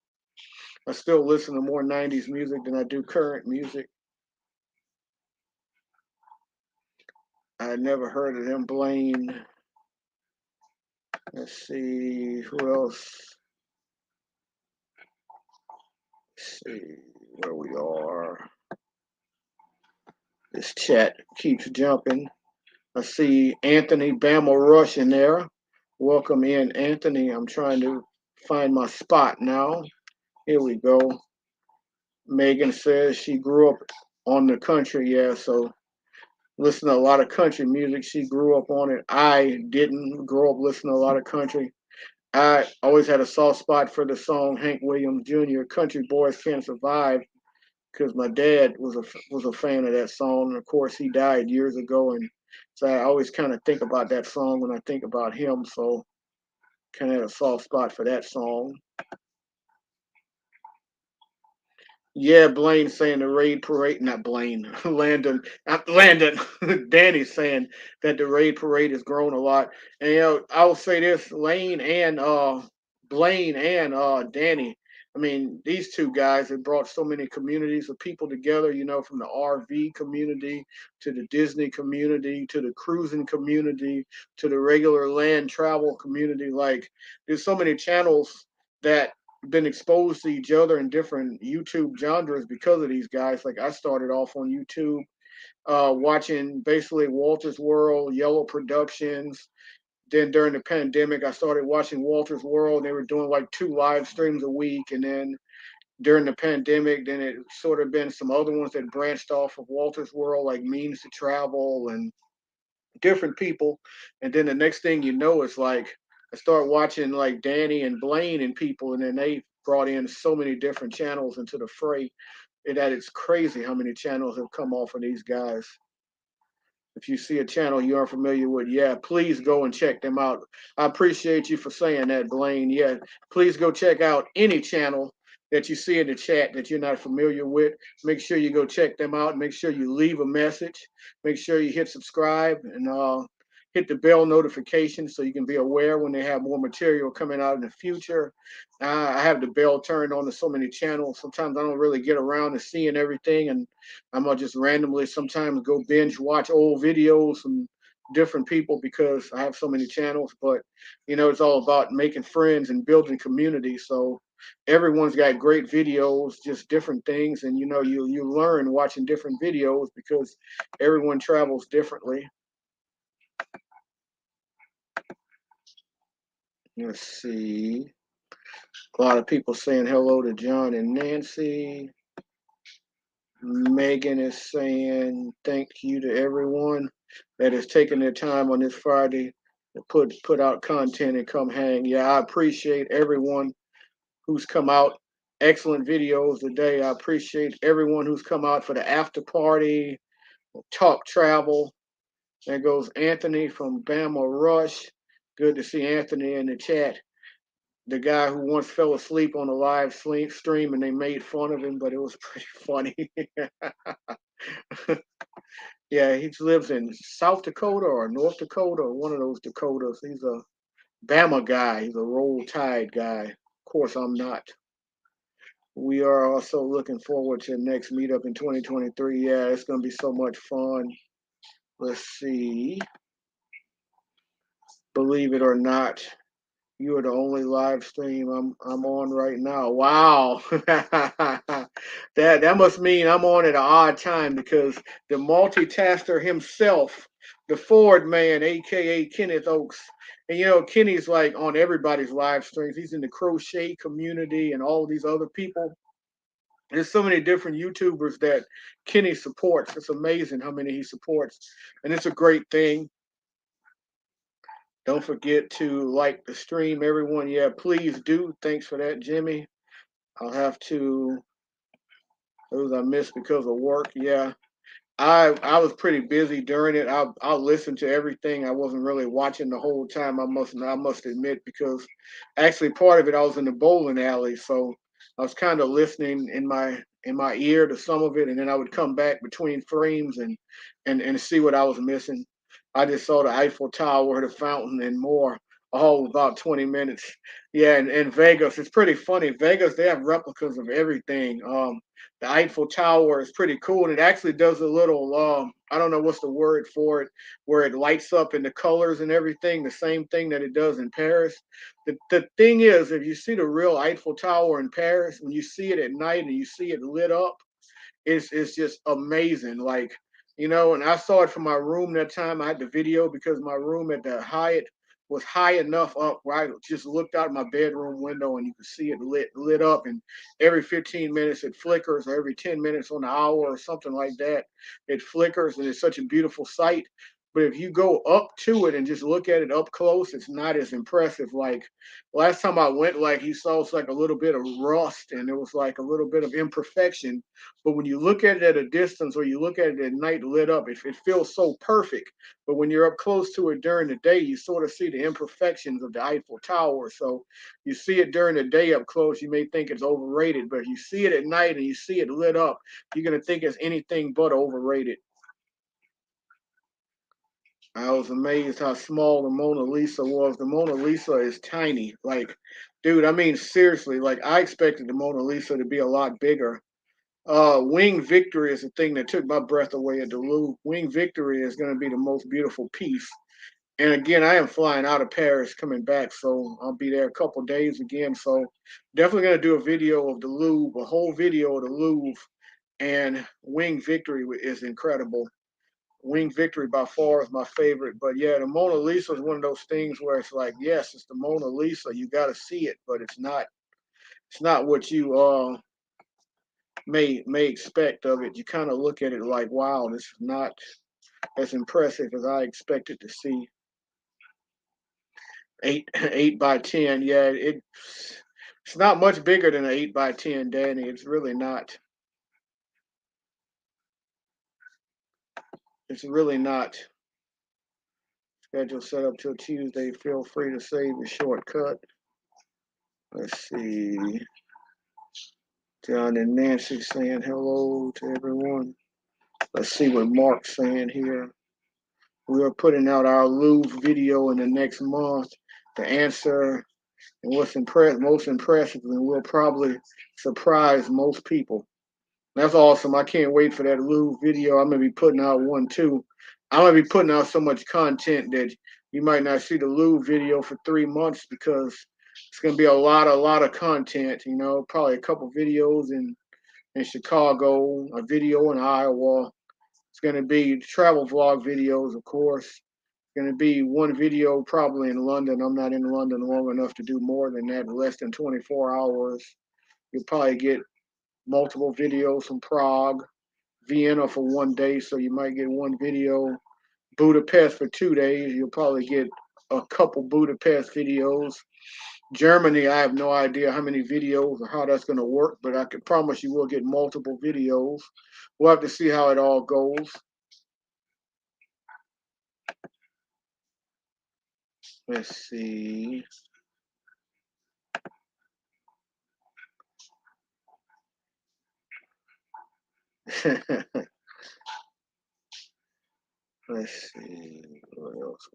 I still listen to more 90s music than I do current music. I never heard of them, Blaine. Let's see who else. Let's see where we are. This chat keeps jumping. I see Anthony Bama Rush in there. Welcome in, Anthony. I'm trying to find my spot now. Here we go. Megan says she grew up on the country. Yeah, so listen to a lot of country music. She grew up on it. I didn't grow up listening to a lot of country. I always had a soft spot for the song Hank Williams Jr. "Country Boys Can't Survive" because my dad was a fan of that song. And of course, he died years ago, and so I always kind of think about that song when I think about him. So kind of had a soft spot for that song. Yeah, Blaine saying the raid parade, not Blaine, Landon, not Landon, Danny's saying that the raid parade has grown a lot. And I will say this, Lane and Blaine and Danny. I mean, these two guys have brought so many communities of people together, from the RV community to the Disney community to the cruising community to the regular land travel community. Like, there's so many channels that been exposed to each other in different YouTube genres because of these guys. Like, I started off on YouTube watching basically Walter's World, Yellow Productions. Then during the pandemic, I started watching Walter's World. They were doing like 2 live streams a week. And then during the pandemic, then it sort of been some other ones that branched off of Walter's World, like Means to Travel and different people. And then the next thing you know, it's like I start watching like Danny and Blaine and people, and then they brought in so many different channels into the fray. That it's crazy how many channels have come off of these guys. If you see a channel you aren't familiar with, yeah, please go and check them out. I appreciate you for saying that, Blaine. Yeah, please go check out any channel that you see in the chat that you're not familiar with. Make sure you go check them out. Make sure you leave a message. Make sure you hit subscribe and hit the bell notification so you can be aware when they have more material coming out in the future. I have the bell turned on to so many channels. Sometimes I don't really get around to seeing everything, and I'm gonna just randomly sometimes go binge watch old videos and different people because I have so many channels, but it's all about making friends and building community. So everyone's got great videos, just different things, and you learn watching different videos because everyone travels differently. Let's see. A lot of people saying hello to John and Nancy. Megan is saying thank you to everyone that is taking their time on this Friday to put out content and come hang. Yeah, I appreciate everyone who's come out. Excellent videos today. I appreciate everyone who's come out for the after party, talk travel. There goes Anthony from Bama Rush. Good to see Anthony in the chat. The guy who once fell asleep on a live stream and they made fun of him, but it was pretty funny. Yeah, he lives in South Dakota or North Dakota or one of those Dakotas. He's a Bama guy. He's a Roll Tide guy. Of course, I'm not. We are also looking forward to the next meetup in 2023. Yeah, it's going to be so much fun. Let's see. Believe it or not, you are the only live stream I'm on right now. Wow. That must mean I'm on at an odd time because the multitasker himself, the Ford man, aka Kenneth Oaks. And Kenny's like on everybody's live streams. He's in the crochet community and all these other people. There's so many different YouTubers that Kenny supports. It's amazing how many he supports. And it's a great thing. Don't forget to like the stream, everyone. Yeah, please do. Thanks for that, Jimmy. I'll have to, those I missed because of work. Yeah, I was pretty busy during it. I'll listen to everything. I wasn't really watching the whole time. I must admit because actually part of it I was in the bowling alley, so I was kind of listening in my ear to some of it, and then I would come back between frames and see what I was missing. I just saw the Eiffel Tower, the fountain, and more. All about 20 minutes. Yeah, and Vegas, it's pretty funny. Vegas, they have replicas of everything. The Eiffel Tower is pretty cool, and it actually does a little I don't know what's the word for it, where it lights up in the colors and everything, the same thing that it does in Paris. The thing is, if you see the real Eiffel Tower in Paris, when you see it at night and you see it lit up, it's just amazing. Like, and I saw it from my room that time. I had the video because my room at the Hyatt was high enough up where I just looked out my bedroom window and you could see it lit up, and every 15 minutes it flickers, or every 10 minutes on the hour or something like that, it flickers, and it's such a beautiful sight. But if you go up to it and just look at it up close, it's not as impressive. Like last time I went, like you saw, it's like a little bit of rust and it was like a little bit of imperfection, but when you look at it at a distance or you look at it at night lit up, it feels so perfect. But when you're up close to it during the day, you sort of see the imperfections of the Eiffel Tower. So you see it during the day up close, you may think it's overrated, but if you see it at night and you see it lit up, you're going to think it's anything but overrated. I was amazed how small the Mona Lisa was. The Mona Lisa is tiny. Like, dude, I mean, seriously, like I expected the Mona Lisa to be a lot bigger. Wing Victory is the thing that took my breath away at the Louvre. Wing Victory is going to be the most beautiful piece. And again, I am flying out of Paris, coming back, so I'll be there a couple days again. So definitely going to do a video of the Louvre, a whole video of the Louvre, and Wing Victory is incredible. Wing Victory by far is my favorite. But yeah, the Mona Lisa is one of those things where it's like, yes, it's the Mona Lisa. You got to see it, but it's not. It's not what you may expect of it. You kind of look at it like, wow, this is not as impressive as I expected to see. 8 by 10, yeah, it's not much bigger than an 8 by 10, Danny. It's really not. It's really not. Schedule set up till Tuesday. Feel free to save your shortcut. Let's see. John and Nancy saying hello to everyone. Let's see what Mark's saying here. We are putting out our Louvre video in the next month to answer and what's most impressive, and will probably surprise most people. That's awesome. I can't wait for that Louvre video. I'm gonna be putting out one too. I'm gonna be putting out so much content that you might not see the Lou video for 3 months because it's gonna be a lot of content. You know, probably a couple videos in Chicago, a video in Iowa. It's gonna be travel vlog videos, of course. Going to be one video probably in London. I'm not in London long enough to do more than that, less than 24 hours. You'll probably get multiple videos from Prague, Vienna for 1 day, so you might get one video. Budapest for 2 days, you'll probably get a couple Budapest videos. Germany, I have no idea how many videos or how that's going to work, but I can promise you we'll get multiple videos. We'll have to see how it all goes. Let's see. Let's see. What else?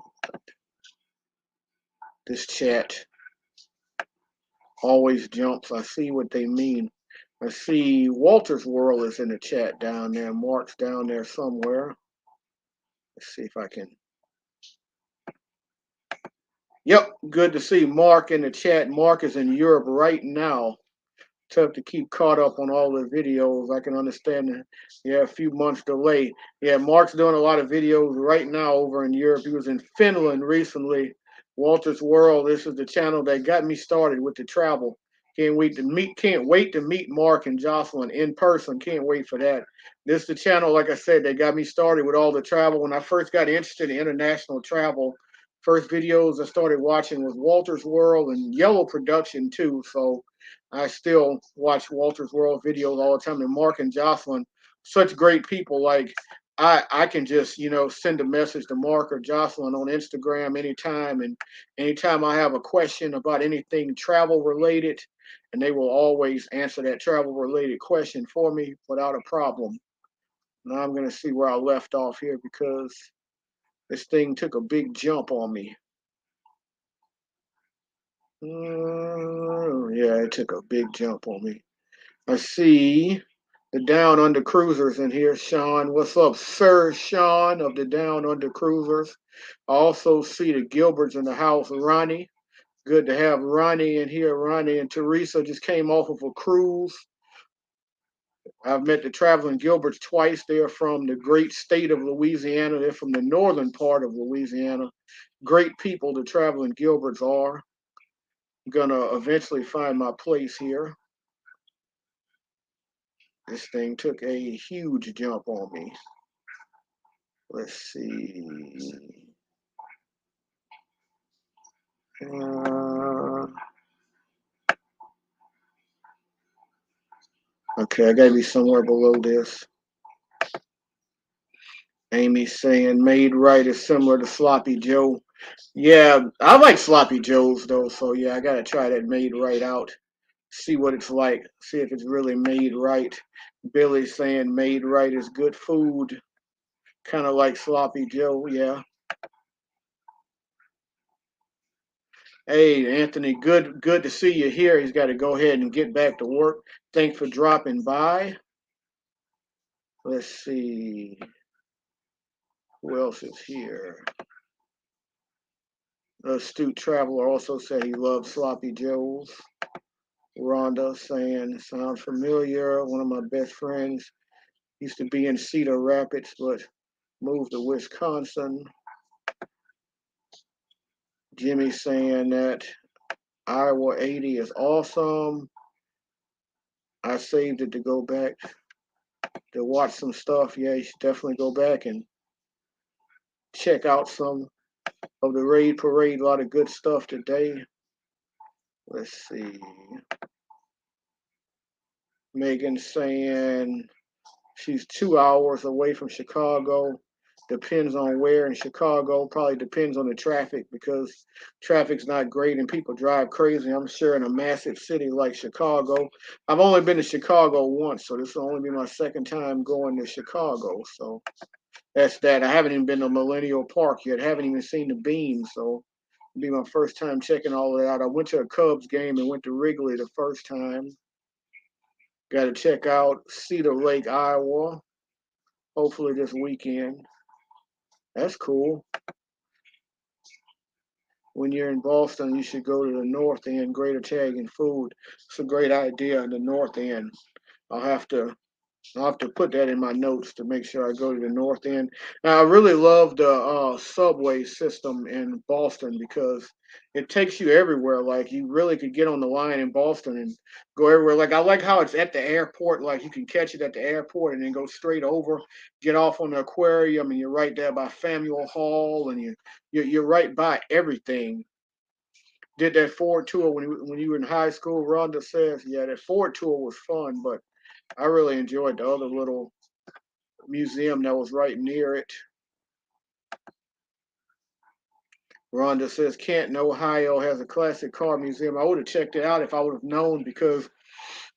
This chat always jumps. I see what they mean. I see Walter's World is in the chat down there. Mark's down there somewhere. Let's see if I can. Yep, good to see Mark in the chat. Mark is in Europe right now. Tough to keep caught up on all the videos. I can understand that. Yeah, a few months delay. Yeah, Mark's doing a lot of videos right now over in Europe. He was in Finland recently. Walter's World. This is the channel that got me started with the travel. Can't wait to meet Mark and Jocelyn in person. Can't wait for that. This is the channel, like I said, that got me started with all the travel. When I first got interested in international travel, first videos I started watching was Walter's World and Yellow Production too. So I still watch Walter's World videos all the time. And Mark and Jocelyn, such great people. Like I can just, send a message to Mark or Jocelyn on Instagram anytime. And anytime I have a question about anything travel related, and they will always answer that travel related question for me without a problem. Now I'm going to see where I left off here because this thing took a big jump on me. Yeah, it took a big jump on me. I see the Down Under Cruisers in here. Sean, what's up, Sir Sean of the Down Under Cruisers? I also see the Gilberts in the house. Ronnie, good to have Ronnie in here. Ronnie and Teresa just came off of a cruise. I've met the Traveling Gilberts twice. They are from the great state of Louisiana. They're from the northern part of Louisiana. Great people, the Traveling Gilberts are. I'm gonna eventually find my place here. This thing took a huge jump on me. Let's see. Okay, I gotta be somewhere below this. Amy's saying made right is similar to Sloppy Joe. Yeah, I like Sloppy Joes though, so yeah, I gotta try that made right out. See what it's like. See if it's really made right. Billy's saying made right is good food. Kind of like Sloppy Joe, yeah. Hey, Anthony, good to see you here. He's got to go ahead and get back to work. Thanks for dropping by. Let's see. Who else is here? The astute traveler also said he loves Sloppy Joes. Rhonda saying, sounds familiar. One of my best friends used to be in Cedar Rapids, but moved to Wisconsin. Jimmy saying that Iowa 80 is awesome. I saved it to go back to watch some stuff. Yeah, you should definitely go back and check out some of the Raid Parade. A lot of good stuff today. Let's see. Megan saying she's 2 hours away from Chicago. Depends on where in Chicago. Probably depends on the traffic because traffic's not great and people drive crazy. I'm sure in a massive city like Chicago. I've only been to Chicago once, so this will only be my second time going to Chicago. So that's that. I haven't even been to Millennial Park yet. I haven't even seen the Beam, so it'll be my first time checking all of that out. I went to a Cubs game and went to Wrigley the first time. Got to check out Cedar Lake, Iowa, hopefully this weekend. That's cool. When you're in Boston, you should go to the North End, Great Italian Food. It's a great idea in the North End. I'll have to I'll have to put that in my notes to make sure I go to the North End. Now, I really love the subway system in Boston because it takes you everywhere. Like you really could get on the line in Boston and go everywhere. Like I like how it's at the airport. Like you can catch it at the airport and then go straight over, get off on the aquarium, and you're right there by Faneuil Hall, and you're right by everything. Did that Ford tour when you were in high school. Rhonda says, yeah, that Ford tour was fun, but I really enjoyed the other little museum that was right near it. Rhonda says Canton, Ohio has a classic car museum. I would have checked it out if I would have known because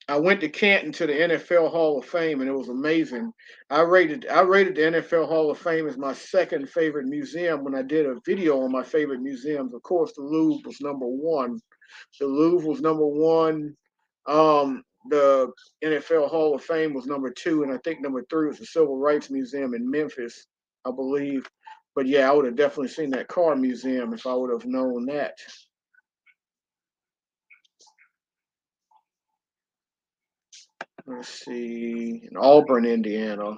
I went to Canton to the NFL Hall of Fame and it was amazing. I rated the NFL Hall of Fame as my second favorite museum when I did a video on my favorite museums. Of course, the Louvre was number one. The Louvre was number one. The NFL Hall of Fame was number two, and I think number three was the Civil Rights Museum in Memphis, I believe. But yeah, I would have definitely seen that car museum if I would have known that. Let's see, in Auburn, Indiana.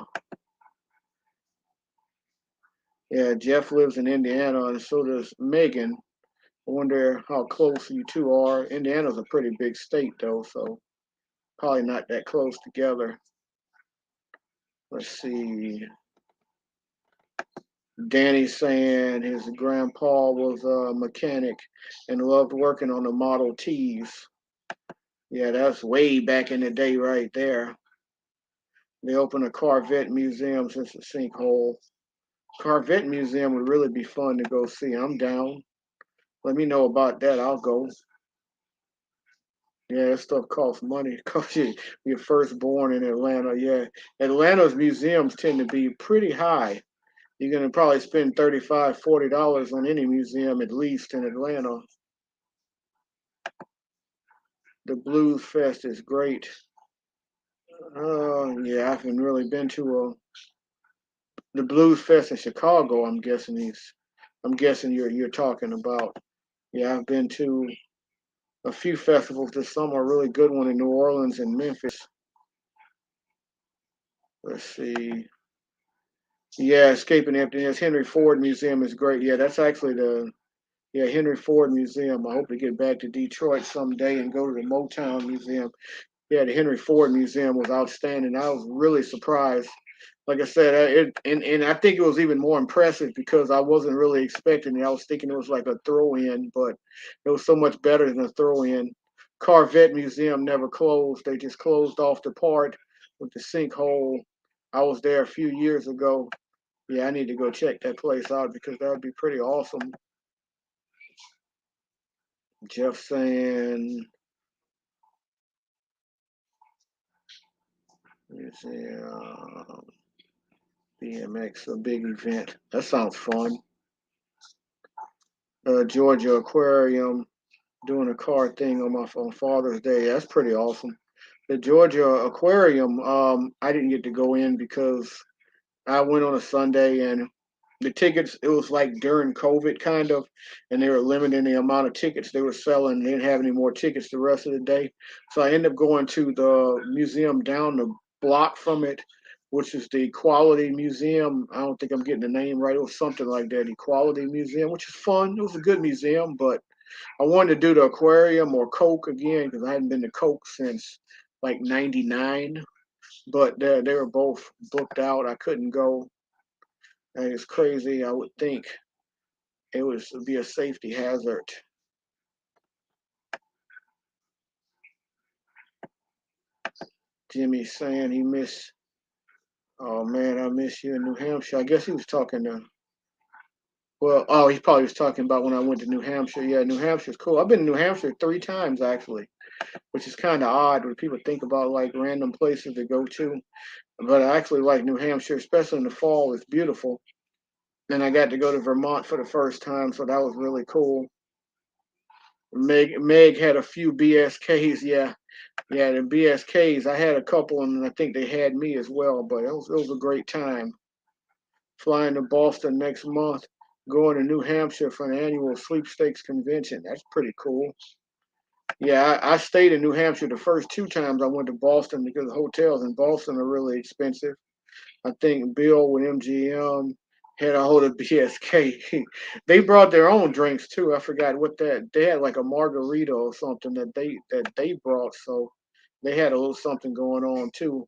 Yeah, Jeff lives in Indiana, and so does Megan. I wonder how close you two are. Indiana's a pretty big state, though, so probably not that close together. Let's see. Danny saying his grandpa was a mechanic and loved working on the Model Ts. Yeah, that's way back in the day right there. They opened a Corvette museum since the sinkhole. Corvette museum would really be fun to go see. I'm down. Let me know about that. I'll go. Yeah, that stuff costs money. Costs you you're first born in Atlanta. Yeah. Atlanta's museums tend to be pretty high. You're gonna probably spend $35, $40 on any museum at least in Atlanta. The Blues Fest is great. Yeah, I haven't really been to the Blues Fest in Chicago. I'm guessing you're talking about. Yeah, I've been to a few festivals this summer. A really good one in New Orleans and Memphis. Let's see. Yeah, Escaping Emptiness. Henry Ford Museum is great. Yeah, that's actually the Henry Ford Museum. I hope to get back to Detroit someday and go to the Motown Museum. Yeah, the Henry Ford Museum was outstanding. I was really surprised. Like I said, and I think it was even more impressive because I wasn't really expecting it. I was thinking it was like a throw-in, but it was so much better than a throw-in. Corvette Museum never closed. They just closed off the part with the sinkhole. I was there a few years ago. Yeah, I need to go check that place out because that would be pretty awesome. Jeff saying, museum, BMX, a big event. That sounds fun. Georgia Aquarium doing a car thing on Father's Day. That's pretty awesome. The Georgia Aquarium, I didn't get to go in because I went on a Sunday and the tickets, it was like during COVID kind of, and they were limiting the amount of tickets they were selling. They didn't have any more tickets the rest of the day. So I ended up going to the museum down the block from it, which is the Equality Museum. I don't think I'm getting the name right. It was something like that, Equality Museum, which is fun. It was a good museum, but I wanted to do the aquarium or Coke again because I hadn't been to Coke since like '99. But they were both booked out. I couldn't go. And it's crazy. I would think it would be a safety hazard. Jimmy saying he missed. Oh man, I miss you in New Hampshire. I guess he was talking to. Well, oh, he probably was talking about when I went to New Hampshire. Yeah, New Hampshire's cool. I've been to New Hampshire 3 times actually, which is kind of odd when people think about like random places to go to. But I actually like New Hampshire, especially in the fall. It's beautiful. And I got to go to Vermont for the first time, so that was really cool. Meg had a few BSKs, yeah, yeah, the BSKs. I had a couple, and I think they had me as well. But it was a great time. Flying to Boston next month. Going to New Hampshire for an annual sweepstakes convention. That's pretty cool. Yeah, I stayed in New Hampshire the first two times I went to Boston because the hotels in Boston are really expensive. I think Bill with MGM had a hold of BSK. They brought their own drinks too. I forgot what that they had, like a margarita or something that they brought. So they had a little something going on too.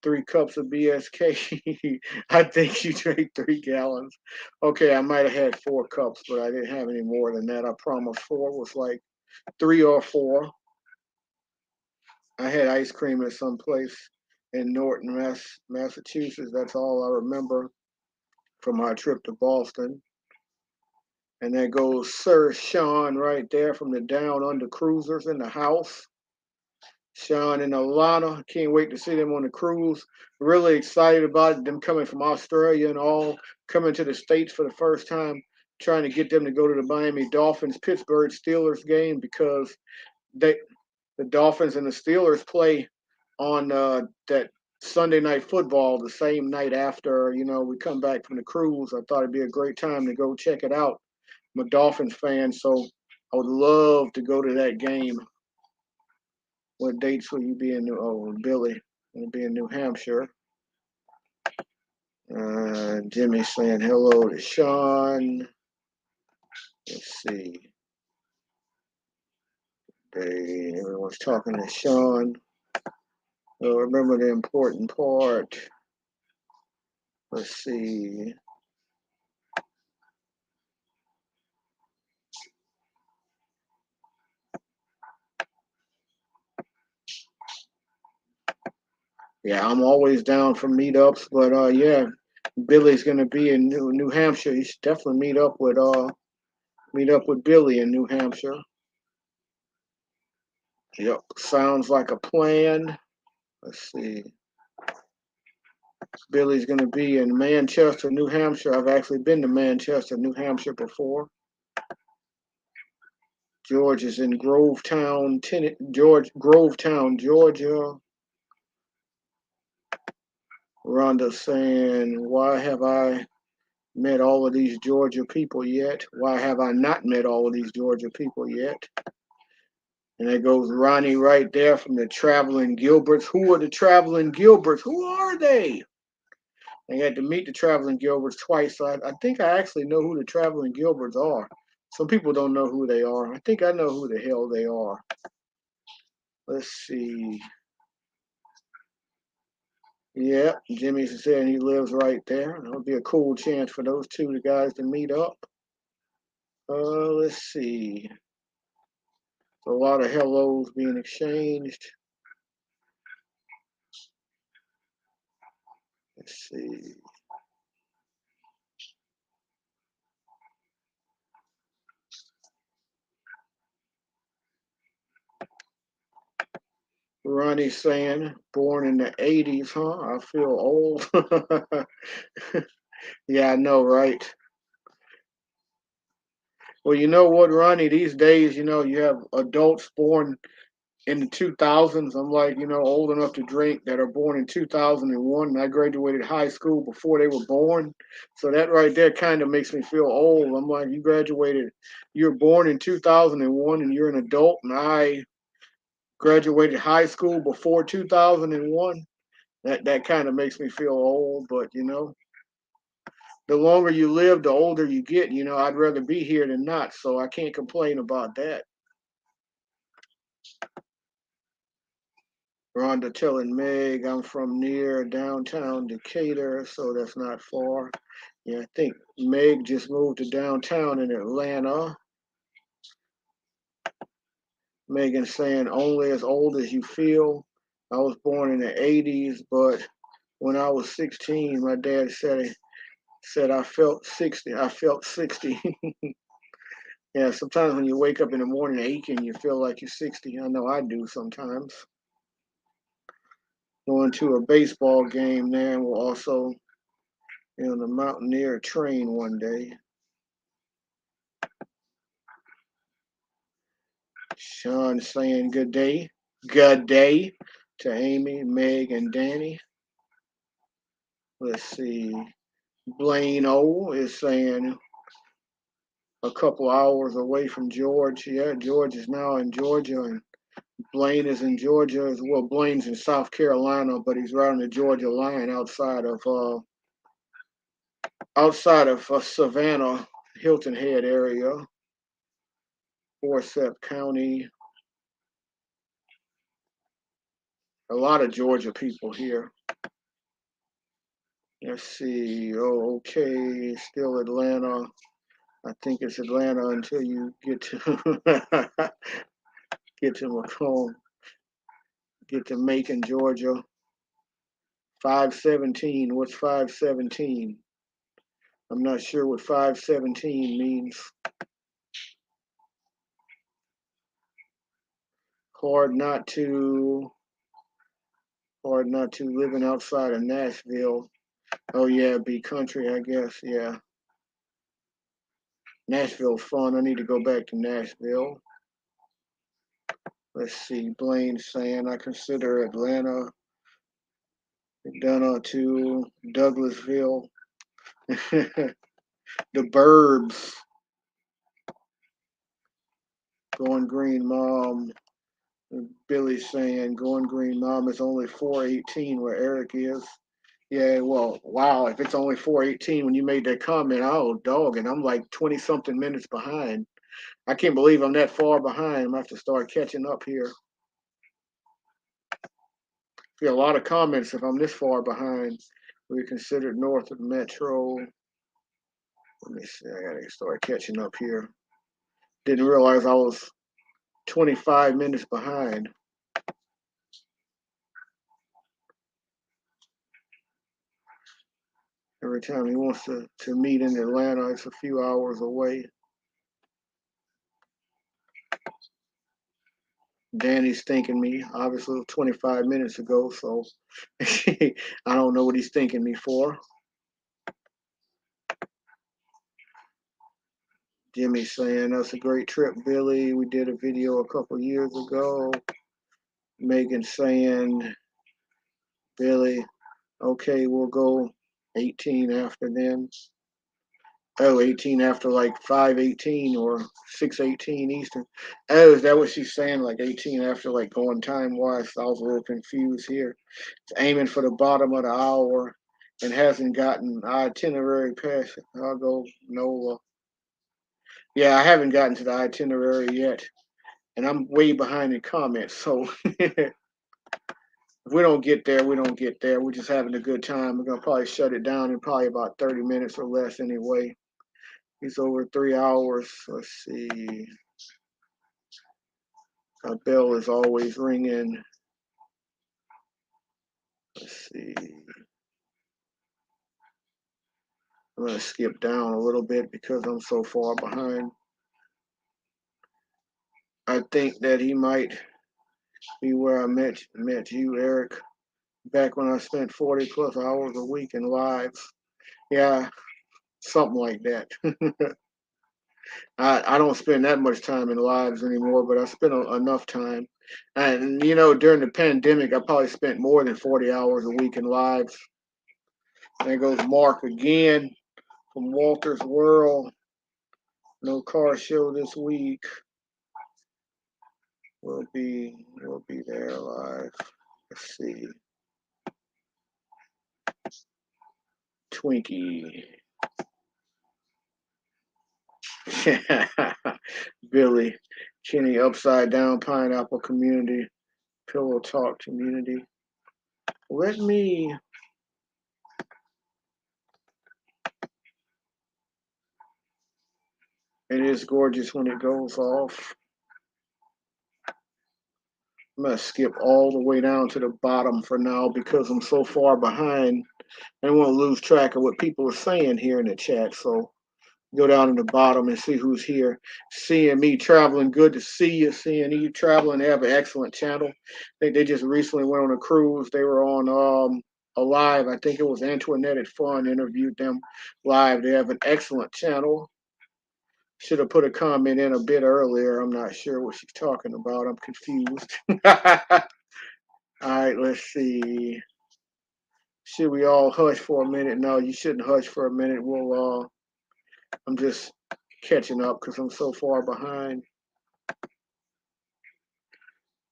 3 cups of BSK. I think you drank 3 gallons. Okay, I might have had 4 cups, but I didn't have any more than that. I promise four was like 3 or 4. I had ice cream at some place in Norton, Massachusetts. That's all I remember from our trip to Boston. And there goes Sir Sean right there from the Down Under Cruisers in the house. Sean and Alana, can't wait to see them on the cruise. Really excited about them coming from Australia and all, coming to the States for the first time, trying to get them to go to the Miami Dolphins Pittsburgh Steelers game because they the Dolphins and the Steelers play on that Sunday night football the same night after, we come back from the cruise. I thought it'd be a great time to go check it out. I'm a Dolphins fan, so I would love to go to that game. What dates will you be in Billy? Will be in New Hampshire. Jimmy saying hello to Sean. Let's see. Everyone's talking to Sean. So remember the important part. Let's see. Yeah, I'm always down for meetups, but yeah, Billy's gonna be in New Hampshire. You should definitely meet up with Billy in New Hampshire. Yep, sounds like a plan. Let's see. Billy's gonna be in Manchester, New Hampshire. I've actually been to Manchester, New Hampshire before. George is in Grovetown, Georgia. Rhonda saying, "Why have I met all of these Georgia people yet? Why have I not met all of these Georgia people yet?" And there goes Ronnie right there from the Traveling Gilberts. Who are the Traveling Gilberts? Who are they? I had to meet the Traveling Gilberts twice, so I think I actually know who the Traveling Gilberts are. Some people don't know who they are. I think I know who the hell they are. Let's see. Yeah, Jimmy's saying he lives right there. That would be a cool chance for those two guys to meet up. Let's see. A lot of hellos being exchanged. Let's see. Ronnie saying, born in the 80s, huh? I feel old. Yeah, I know, right? Well, you know what, Ronnie? These days, you have adults born in the 2000s. I'm like, old enough to drink that are born in 2001. And I graduated high school before they were born. So that right there kind of makes me feel old. I'm like, you're born in 2001 and you're an adult, and I graduated high school before 2001. That kind of makes me feel old, but the longer you live, the older you get. I'd rather be here than not, so I can't complain about that. Rhonda telling Meg I'm from near downtown Decatur, so that's not far. Yeah, I think Meg just moved to downtown in Atlanta. Megan saying only as old as you feel. I was born in the 80s, but when I was 16, my dad said I felt 60. I felt 60. Yeah, sometimes when you wake up in the morning aching, you feel like you're 60. I know I do sometimes. Going to a baseball game there, and we'll also be on the Mountaineer train one day. Sean saying good day. Good day to Amy, Meg, and Danny. Let's see. Blaine O is saying a couple hours away from George. Yeah, George is now in Georgia, and Blaine is in Georgia as well. Blaine's in South Carolina, but he's right on the Georgia line outside of Savannah, Hilton Head area, Forsyth County. A lot of Georgia people here. Let's see. Oh, okay. Still Atlanta. I think it's Atlanta until you get to get to Macomb, get to Macon, Georgia. 517. What's 517? I'm not sure what 517 means. Hard not to, hard not to living outside of Nashville. Oh yeah, be country, I guess. Yeah, Nashville's fun. I need to go back to Nashville. Let's see. Blaine saying I consider Atlanta, McDonough to Douglasville, the Burbs. Going Green Mom. Billy saying Going Green Mom is only 418 where Eric is. Yeah, well, wow, if it's only 418 when you made that comment, oh, dog, and I'm like 20 something minutes behind. I can't believe I'm that far behind. I'm gonna have to start catching up here. See a lot of comments if I'm this far behind. We considered north of Metro. Let me see, I gotta start catching up here. Didn't realize I was 25 minutes behind. Every time he wants to meet in Atlanta, it's a few hours away. Danny's thanking me, obviously 25 minutes ago, so I don't know what he's thanking me for. Jimmy's saying that's a great trip, Billy. We did a video a couple years ago. Megan saying, Billy, okay, we'll go 18 after then. Oh, 18 after like 5:18 or 6:18 Eastern. Oh, is that what she's saying? Like 18 after like going time wise? I was a little confused here. It's aiming for the bottom of the hour and hasn't gotten itinerary past. I'll go NOLA. Yeah, I haven't gotten to the itinerary yet, and I'm way behind in comments. So if we don't get there, we don't get there. We're just having a good time. We're gonna probably shut it down in probably about 30 minutes or less anyway. He's over 3 hours. Let's see. My bell is always ringing. Let's see. I'm going to skip down a little bit because I'm so far behind. I think that he might be where I met you, Eric, back when I spent 40 plus hours a week in lives. Yeah, something like that. I don't spend that much time in lives anymore, but I spent enough time. And, you know, during the pandemic, I probably spent more than 40 hours a week in lives. There goes Mark again from Walter's World. No car show this week. We'll be there live. Let's see. Twinkie. Billy. Kenny Upside Down Pineapple Community. Pillow Talk Community. Let me. It is gorgeous when it goes off. I'm going to skip all the way down to the bottom for now because I'm so far behind. I don't want to lose track of what people are saying here in the chat. So go down in the bottom and see who's here. Seeing me traveling, good to see you. Seeing you traveling, they have an excellent channel. I think they just recently went on a cruise. They were on a live. I think it was Antoinette at Fun interviewed them live. They have an excellent channel. Should have put a comment in a bit earlier. I'm not sure what she's talking about. I'm confused. All right, let's see. Should we all hush for a minute? No, you shouldn't hush for a minute. I'm just catching up because I'm so far behind.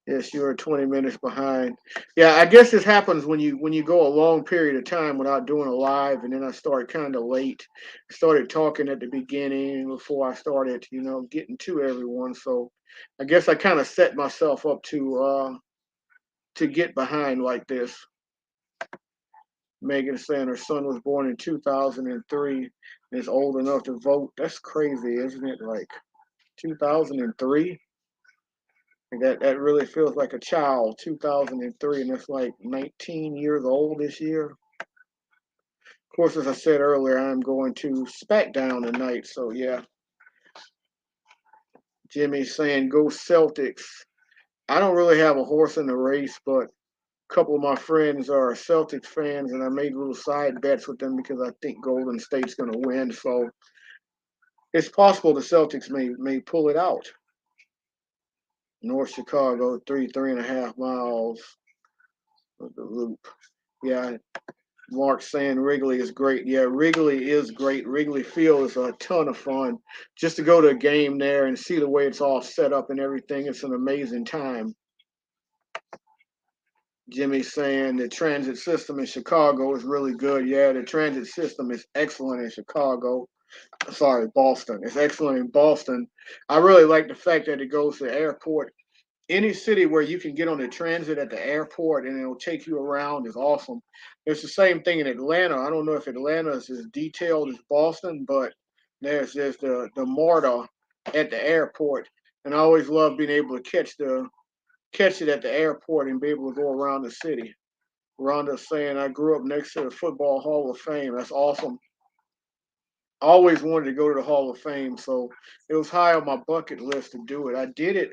Yes, you're 20 minutes behind. Yeah, I guess this happens when you go a long period of time without doing a live, and then I started kind of late. Started talking at the beginning before I started, getting to everyone. So I guess I kind of set myself up to get behind like this. Megan saying her son was born in 2003 and is old enough to vote. That's crazy, isn't it? Like 2003? That really feels like a child. 2003, and it's like 19 years old this year. Of course, as I said earlier, I'm going to SmackDown tonight. So yeah, Jimmy's saying go Celtics. I don't really have a horse in the race, but a couple of my friends are Celtics fans, and I made little side bets with them because I think Golden State's going to win. So it's possible the Celtics may pull it out. North Chicago, 3.5 miles of the loop. Yeah, Mark saying Wrigley is great. Yeah, Wrigley is great. Wrigley Field is a ton of fun. Just to go to a game there and see the way it's all set up and everything, it's an amazing time. Jimmy's saying the transit system in Chicago is really good. Yeah, the transit system is excellent in Chicago. Sorry, Boston. It's excellent in Boston. I really like the fact that it goes to the airport. Any city where you can get on the transit at the airport and it'll take you around is awesome. It's the same thing in Atlanta. I don't know if Atlanta is as detailed as Boston, but there's just the MARTA at the airport, and I always love being able to catch it at the airport and be able to go around the city. Rhonda's saying I grew up next to the Football Hall of Fame. That's awesome. I always wanted to go to the Hall of Fame, so it was high on my bucket list to do it. I did it.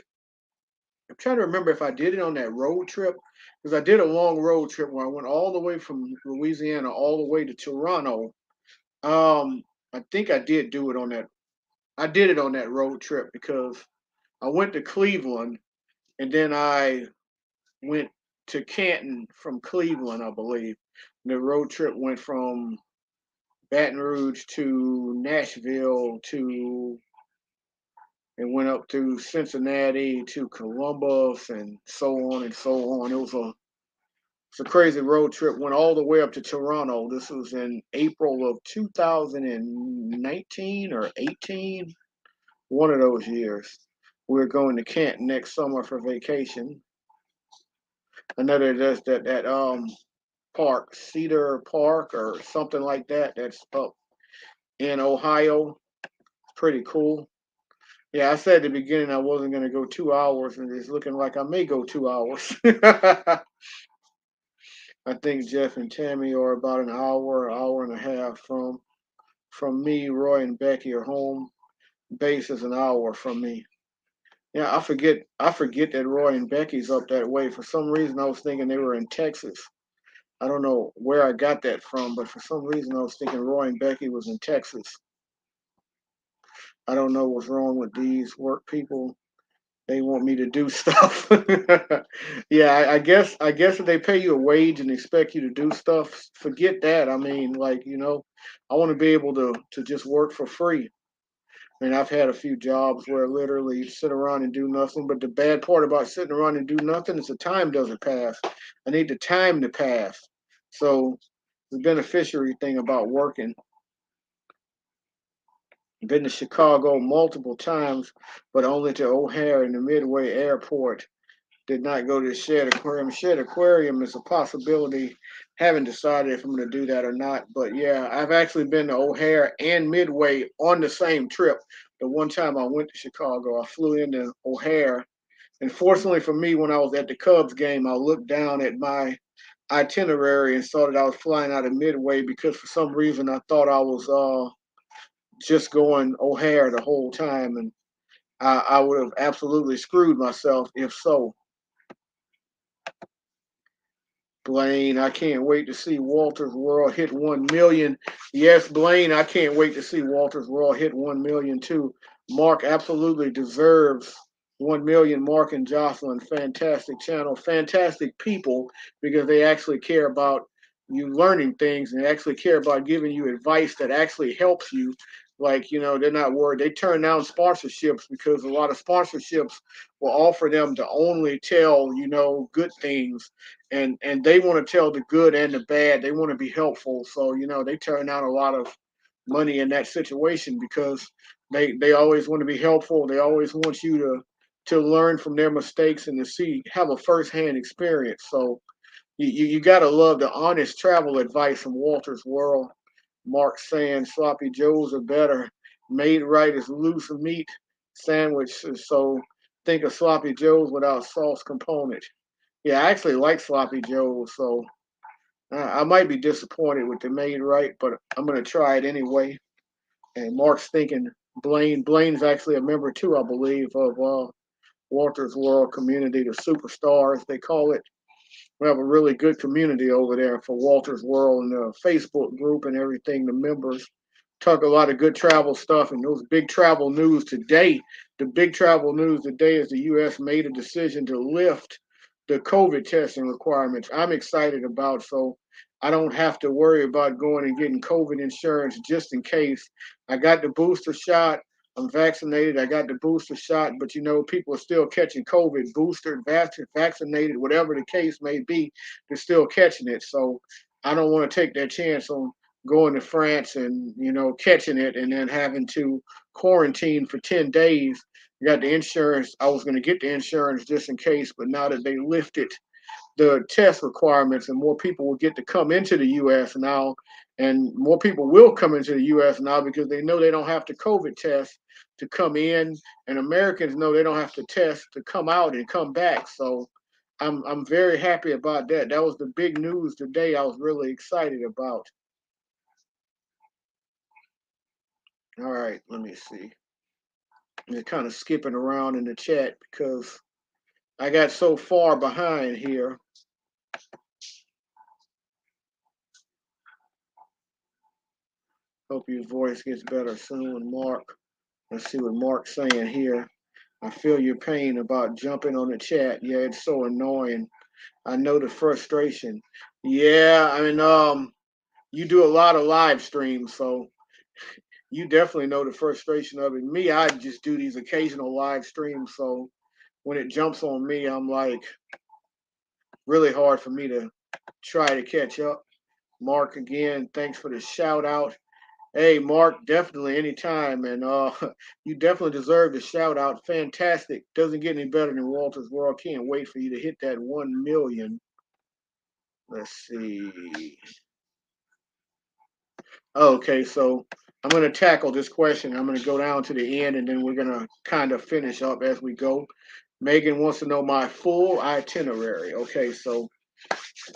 I'm trying to remember if I did it on that road trip because I did a long road trip where I went all the way from Louisiana all the way to Toronto. I think I did do it on that. I did it on that road trip because I went to Cleveland and then I went to Canton from Cleveland, I believe. And the road trip went from Baton Rouge to Nashville to and went up through Cincinnati to Columbus and so on and so on. It's a crazy road trip. Went all the way up to Toronto. This was in April of 2019 or 18, one of those years. We're going to Canton next summer for vacation. Another that's that park, Cedar Park or something like that. That's up in Ohio. Pretty cool. Yeah, I said at the beginning I wasn't going to go 2 hours, and it's looking like I may go 2 hours. I think Jeff and Tammy are about an hour and a half from me. Roy and Becky are home. Base is an hour from me. Yeah, I forget that Roy and Becky's up that way. For some reason, I was thinking they were in Texas. I don't know where I got that from, but for some reason, I was thinking Roy and Becky was in Texas. I don't know what's wrong with these work people. They want me to do stuff. Yeah, I guess if they pay you a wage and expect you to do stuff, forget that. I mean, like, I want to be able to just work for free. I mean, I've had a few jobs where I literally sit around and do nothing, but the bad part about sitting around and do nothing is the time doesn't pass. I need the time to pass. So the beneficiary thing about working. Been to Chicago multiple times, but only to O'Hare and the Midway Airport. Did not go to the Shed Aquarium. Shed Aquarium is a possibility. Haven't decided if I'm going to do that or not. But yeah, I've actually been to O'Hare and Midway on the same trip. The one time I went to Chicago, I flew into O'Hare. And fortunately for me, when I was at the Cubs game, I looked down at my itinerary and saw that I was flying out of Midway because for some reason I thought I was just going O'Hare the whole time. And I would have absolutely screwed myself if so. Blaine, I can't wait to see Walter's World hit 1 million. Yes, Blaine, I can't wait to see Walter's World hit 1 million too. Mark absolutely deserves 1 million. Mark and Jocelyn, fantastic channel, fantastic people because they actually care about you learning things and actually care about giving you advice that actually helps you. Like, they're not worried. They turn down sponsorships because a lot of sponsorships will offer them to only tell, good things. And they want to tell the good and the bad. They want to be helpful. So, they turn down a lot of money in that situation because they always want to be helpful. They always want you to learn from their mistakes and to have a firsthand experience. So you gotta love the honest travel advice from Walter's World. Mark saying sloppy joes are better. Made right is loose meat sandwich. So think of sloppy joes without sauce component. Yeah, I actually like sloppy joes, so I might be disappointed with the made right, but I'm gonna try it anyway. And Mark's thinking Blaine's actually a member too, I believe, of Walter's World Community, the superstars they call it. We have a really good community over there for Walter's World and the Facebook group and everything. The members talk a lot of good travel stuff and those big travel news today. The big travel news today is the U.S. made a decision to lift the COVID testing requirements. I'm excited about so I don't have to worry about going and getting COVID insurance just in case. I got the booster shot. I'm vaccinated. I got the booster shot, but people are still catching COVID, boosted, vaccinated, whatever the case may be, they're still catching it. So I don't want to take that chance on going to France and catching it and then having to quarantine for 10 days. I got the insurance. I was going to get the insurance just in case, but now that they lifted the test requirements and more people will get to come into the U.S. now, and more people will come into the U.S. now because they know they don't have to COVID test to come in, and Americans know they don't have to test to come out and come back. So I'm very happy about that. That was the big news today. I was really excited about. All right, let me see. I'm kind of skipping around in the chat because I got so far behind here. Hope your voice gets better soon, Mark. Let's see what Mark's saying here. I feel your pain about jumping on the chat. Yeah, it's so annoying. I know the frustration. Yeah, I mean, you do a lot of live streams, so you definitely know the frustration of it. Me, I just do these occasional live streams, so when it jumps on me, I'm like really hard for me to try to catch up. Mark, again, thanks for the shout out. Hey, Mark, definitely anytime, and you definitely deserve the shout out. Fantastic. Doesn't get any better than Walter's World. Can't wait for you to hit that 1 million. Let's see. Okay, so I'm going to tackle this question. I'm going to go down to the end, and then we're going to kind of finish up as we go. Megan wants to know my full itinerary. Okay, so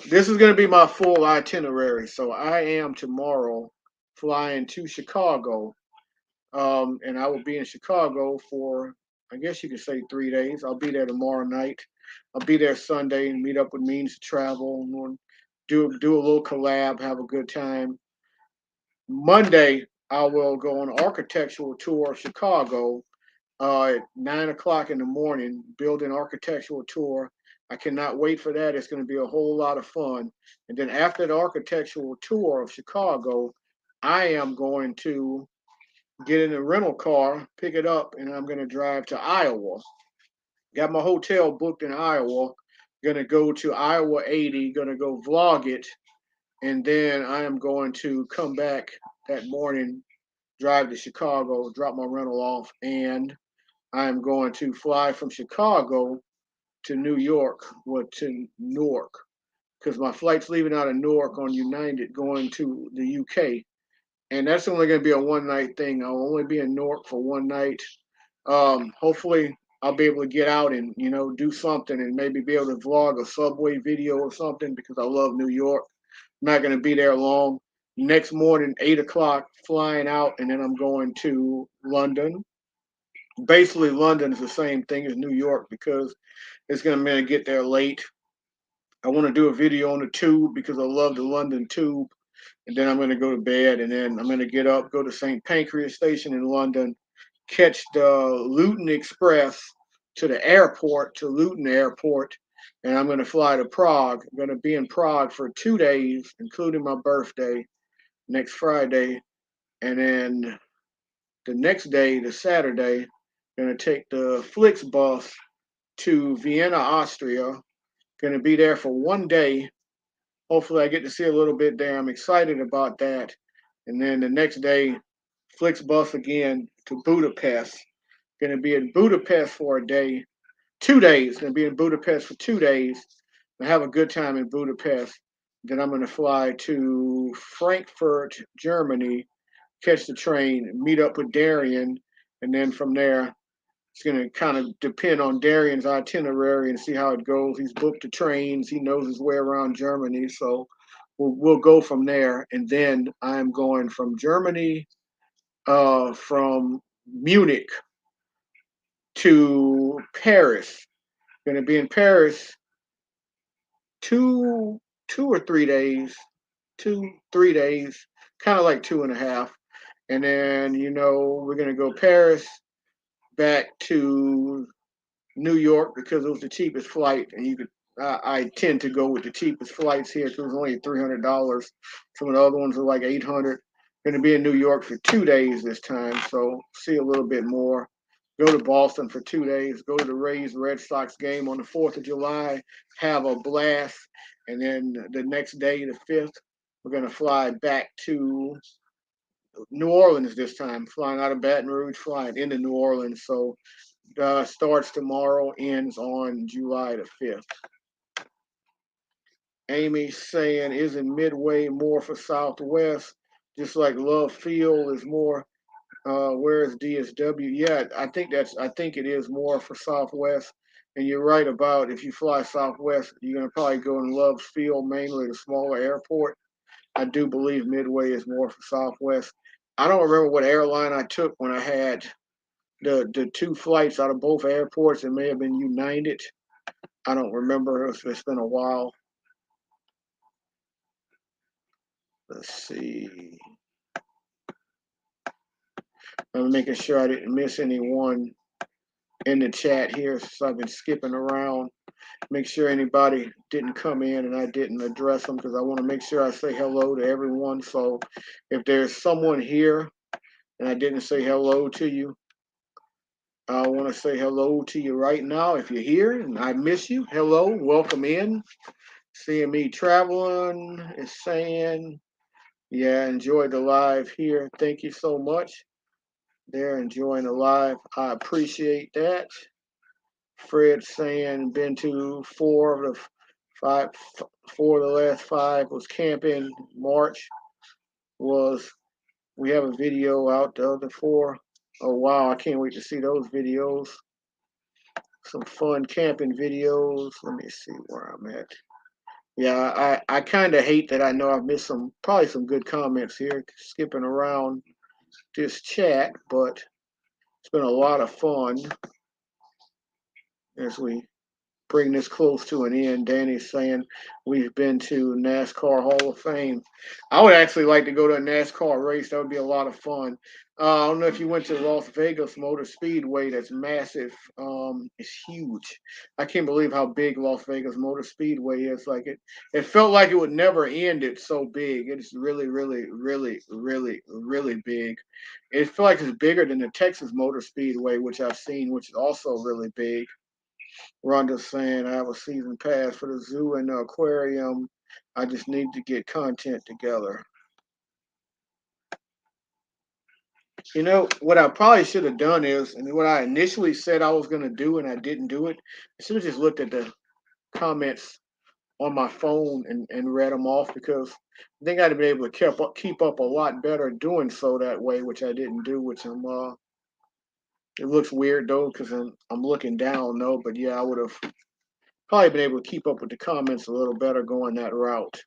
this is going to be my full itinerary. So I am tomorrow flying to Chicago. And I will be in Chicago for, I guess you could say 3 days. I'll be there tomorrow night. I'll be there Sunday and meet up with Means to Travel and do a little collab, have a good time. Monday, I will go on an architectural tour of Chicago at 9 o'clock in the morning, building architectural tour. I cannot wait for that. It's going to be a whole lot of fun. And then after the architectural tour of Chicago, I am going to get in a rental car, pick it up, and I'm going to drive to Iowa. Got my hotel booked in Iowa. Going to go to Iowa 80, going to go vlog it, and then I am going to come back that morning, drive to Chicago, drop my rental off, and I am going to fly from Chicago to New York, well, to Newark, because my flight's leaving out of Newark on United going to the UK. And that's only going to be a one night thing. I'll only be in Newark for one night. Hopefully, I'll be able to get out and do something and maybe be able to vlog a subway video or something because I love New York. I'm not going to be there long. Next morning, 8 o'clock, flying out, and then I'm going to London. Basically, London is the same thing as New York because it's going to get there late. I want to do a video on the tube because I love the London tube. And then I'm going to go to bed, and then I'm going to get up, go to St. Pancras Station in London, catch the Luton Express to the airport, to Luton Airport, and I'm going to fly to Prague. I'm going to be in Prague for 2 days, including my birthday, next Friday. And then the next day, the Saturday, going to take the Flixbus to Vienna, Austria. Going to be there for 1 day. Hopefully, I get to see a little bit there. I'm excited about that. And then the next day, Flixbus again to Budapest. Going to be in Budapest for a day, 2 days. Going to be in Budapest for 2 days. I have a good time in Budapest. Then I'm going to fly to Frankfurt, Germany, catch the train, meet up with Darian, and then from there, it's going to kind of depend on Darian's itinerary and see how it goes. He's booked the trains. He knows his way around Germany, so we'll go from there. And then I'm going from Germany, from Munich to Paris. Going to be in Paris two 2 or 3 days, 2 3 days, kind of like 2.5. And then we're going to go Paris back to New York because it was the cheapest flight, and you could. I tend to go with the cheapest flights here because it was only $300. Some of the other ones are like 800. Going to be in New York for 2 days this time, so see a little bit more. Go to Boston for 2 days. Go to the Rays Red Sox game on the 4th of July. Have a blast, and then the next day, the 5th, we're going to fly back to New Orleans this time. Flying out of Baton Rouge, flying into New Orleans. So starts tomorrow, ends on July the 5th. Amy saying, isn't Midway more for Southwest? Just like Love Field is more. Where is DSW? Yeah, I think it is more for Southwest. And you're right about if you fly Southwest, you're gonna probably go in Love Field, mainly the smaller airport. I do believe Midway is more for Southwest. I don't remember what airline I took when I had the two flights out of both airports. It may have been United. I don't remember. It's been a while. Let's see. I'm making sure I didn't miss anyone in the chat here since I've been skipping around. Make sure anybody didn't come in and I didn't address them because I want to make sure I say hello to everyone. So if there's someone here and I didn't say hello to you, I want to say hello to you right now. If you're here and I miss you, hello, welcome in. Seeing me traveling is saying, yeah, enjoy the live here. Thank you so much. They're enjoying the live. I appreciate that. Fred saying, been to 5, 4 of the last 5 was camping. March was, we have a video out the other 4. Oh, wow, I can't wait to see those videos. Some fun camping videos. Let me see where I'm at. Yeah, I kind of hate that I know I've missed probably some good comments here, skipping around this chat, but it's been a lot of fun as we bring this close to an end. Danny's saying we've been to NASCAR Hall of Fame. I would actually like to go to a NASCAR race. That would be a lot of fun. I don't know if you went to Las Vegas Motor Speedway. That's massive. It's huge. I can't believe how big Las Vegas Motor Speedway is. Like it felt like it would never end. It's so big. It's really, really, really, really, really big. It felt like it's bigger than the Texas Motor Speedway, which I've seen, which is also really big. Rhonda's saying I have a season pass for the zoo and the aquarium. I just need to get content together. What I probably should have done is, and what I initially said I was going to do and I didn't do it, I should have just looked at the comments on my phone and read them off because I think I'd have been able to keep up a lot better doing so that way, which I didn't do, which it looks weird though because I'm looking down though, but yeah, I would have probably been able to keep up with the comments a little better going that route.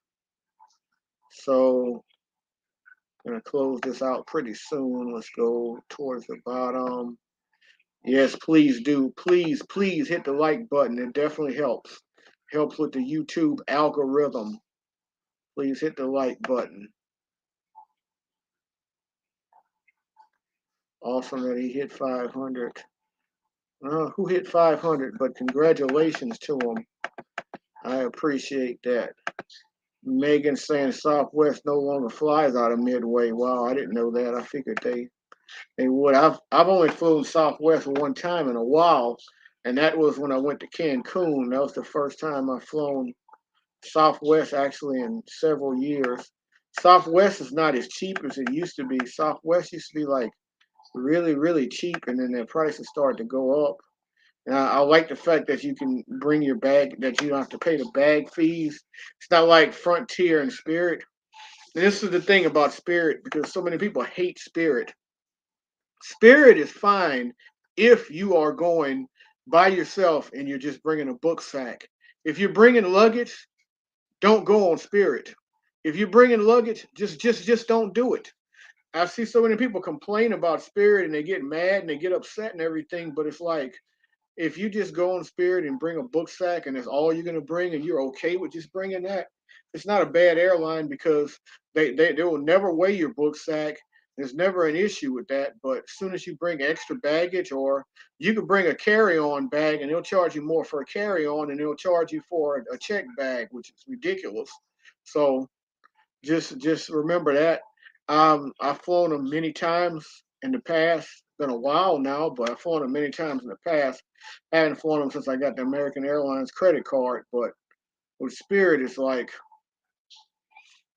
So I'm gonna close this out pretty soon. Let's go towards the bottom. Yes, please do. Please hit the like button. It definitely helps. Helps with the YouTube algorithm. Please hit the like button. Awesome that he hit 500. Who hit 500? But congratulations to him. I appreciate that. Megan saying Southwest no longer flies out of Midway. Wow, I didn't know that. I figured they would. I've only flown Southwest one time in a while, and that was when I went to Cancun. That was the first time I've flown Southwest actually in several years. Southwest is not as cheap as it used to be. Southwest used to be like really, really cheap, and then their prices started to go up. And I like the fact that you can bring your bag, that you don't have to pay the bag fees. It's not like Frontier and Spirit. And this is the thing about Spirit because so many people hate Spirit. Spirit is fine if you are going by yourself and you're just bringing a book sack. If you're bringing luggage, don't go on Spirit. If you're bringing luggage, just don't do it. I see so many people complain about Spirit and they get mad and they get upset and everything, but it's like if you just go on Spirit and bring a book sack and that's all you're going to bring and you're okay with just bringing that, it's not a bad airline because they will never weigh your book sack. There's never an issue with that. But as soon as you bring extra baggage, or you could bring a carry-on bag and they'll charge you more for a carry-on and they'll charge you for a check bag, which is ridiculous. So just remember that. I've flown them many times in the past. It's been a while now, but I've flown them many times in the past. I haven't flown them since I got the American Airlines credit card. But with Spirit, it's like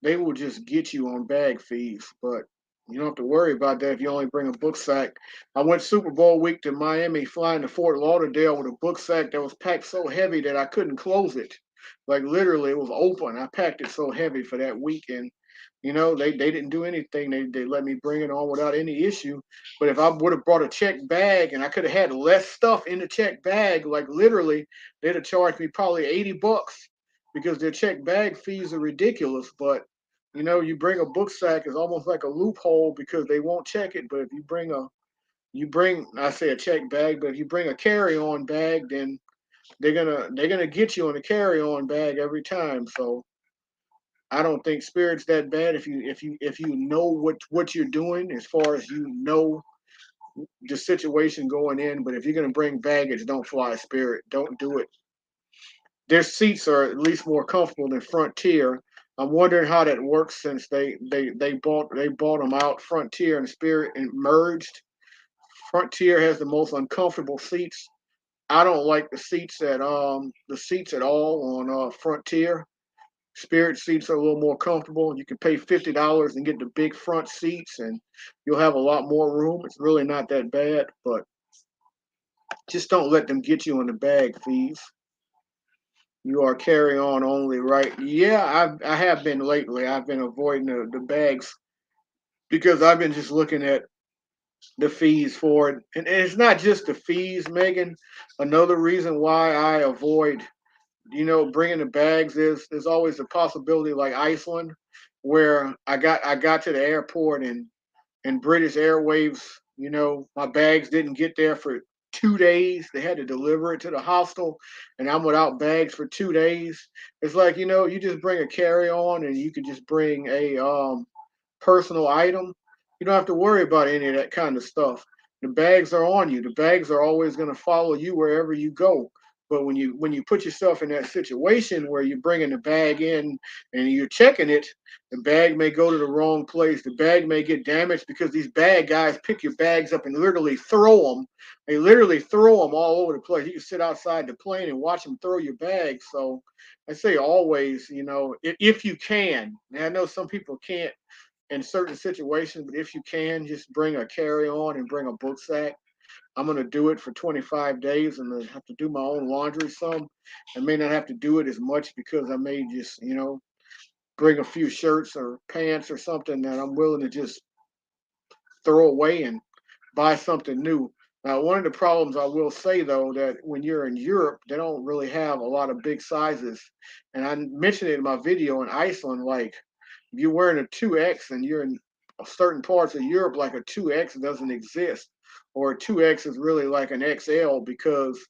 they will just get you on bag fees. But you don't have to worry about that if you only bring a book sack. I went Super Bowl week to Miami, flying to Fort Lauderdale with a book sack that was packed so heavy that I couldn't close it. Like literally, it was open. I packed it so heavy for that weekend. They didn't do anything. They let me bring it on without any issue. But if I would have brought a check bag and I could have had less stuff in the check bag, like literally, they'd have charged me probably $80 because their check bag fees are ridiculous. But you bring a book sack is almost like a loophole because they won't check it. But if I say a check bag, but if you bring a carry-on bag, then they're gonna get you on a carry-on bag every time. So I don't think Spirit's that bad if you know what you're doing as far as the situation going in. But if you're gonna bring baggage, don't fly Spirit. Don't do it. Their seats are at least more comfortable than Frontier. I'm wondering how that works since they bought them out. Frontier and Spirit and merged. Frontier has the most uncomfortable seats. I don't like the seats at all on Frontier. Spirit seats are a little more comfortable. You can pay $50 and get the big front seats, and you'll have a lot more room. It's really not that bad, but just don't let them get you on the bag fees. You are carry on only, right? Yeah, I have been lately. I've been avoiding the bags because I've been just looking at the fees for it, and it's not just the fees, Megan. Another reason why I avoid bringing the bags is there's always a possibility like Iceland, where I got to the airport and British Airways, my bags didn't get there for 2 days. They had to deliver it to the hostel, and I'm without bags for 2 days. It's like you just bring a carry on, and you could just bring a personal item. You don't have to worry about any of that kind of stuff. The bags are on you. The bags are always going to follow you wherever you go. But when you put yourself in that situation where you're bringing the bag in and you're checking it, the bag may go to the wrong place. The bag may get damaged because these bag guys pick your bags up and literally throw them. They literally throw them all over the place. You can sit outside the plane and watch them throw your bags. So I say always, if you can. And I know some people can't in certain situations, but if you can, just bring a carry on and bring a book sack. I'm gonna do it for 25 days and I have to do my own laundry some. I may not have to do it as much because I may just, bring a few shirts or pants or something that I'm willing to just throw away and buy something new. Now, one of the problems I will say though that when you're in Europe, they don't really have a lot of big sizes, and I mentioned it in my video in Iceland. Like, if you're wearing a 2X and you're in certain parts of Europe, like a 2X doesn't exist, or a 2X is really like an XL because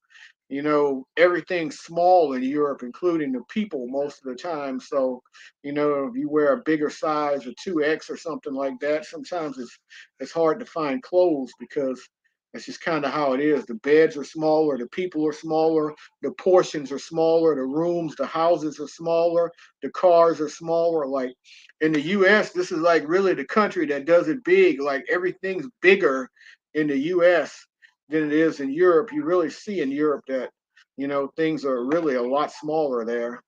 everything's small in Europe, including the people most of the time. So, if you wear a bigger size, a 2X or something like that, sometimes it's hard to find clothes because That's just kind of how it is. The beds are smaller, the people are smaller, the portions are smaller, the rooms, the houses are smaller, the cars are smaller. Like in the US, this is like really the country that does it big. Like everything's bigger in the US than it is in Europe. You really see in Europe that, things are really a lot smaller there.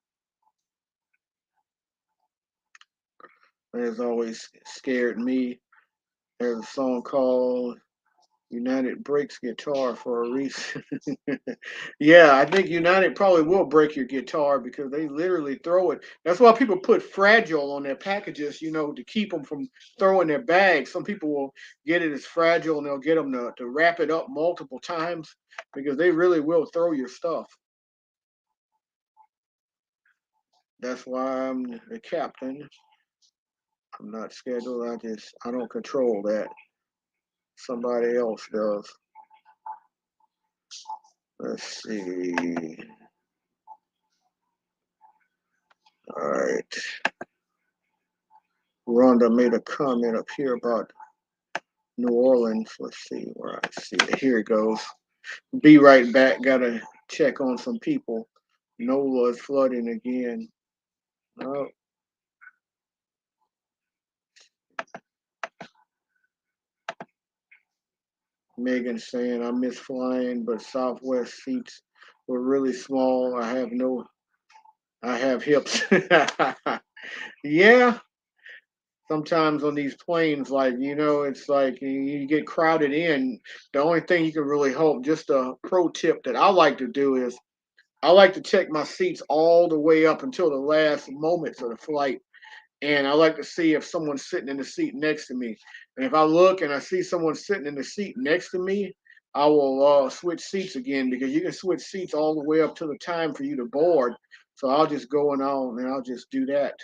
It has always scared me. There's a song called United breaks guitar for a reason. Yeah, I think United probably will break your guitar because they literally throw it. That's why people put fragile on their packages, to keep them from throwing their bags. Some people will get it as fragile and they'll get them to wrap it up multiple times because they really will throw your stuff. That's why I'm the captain. I'm not scheduled. I don't control that. Somebody else does. Let's see. All right. Rhonda made a comment up here about New Orleans. Let's see where I see it. Here it goes. Be right back. Gotta check on some people. NOLA is flooding again. Oh, Megan saying I miss flying, but Southwest seats were really small. I have hips. Yeah, sometimes on these planes, like, it's like you get crowded in. The only thing you can really hope, just a pro tip that I like to do is I like to check my seats all the way up until the last moments of the flight. And I like to see if someone's sitting in the seat next to me. And if I look and I see someone sitting in the seat next to me, I will switch seats again because you can switch seats all the way up to the time for you to board. So I'll just go on and I'll just do that.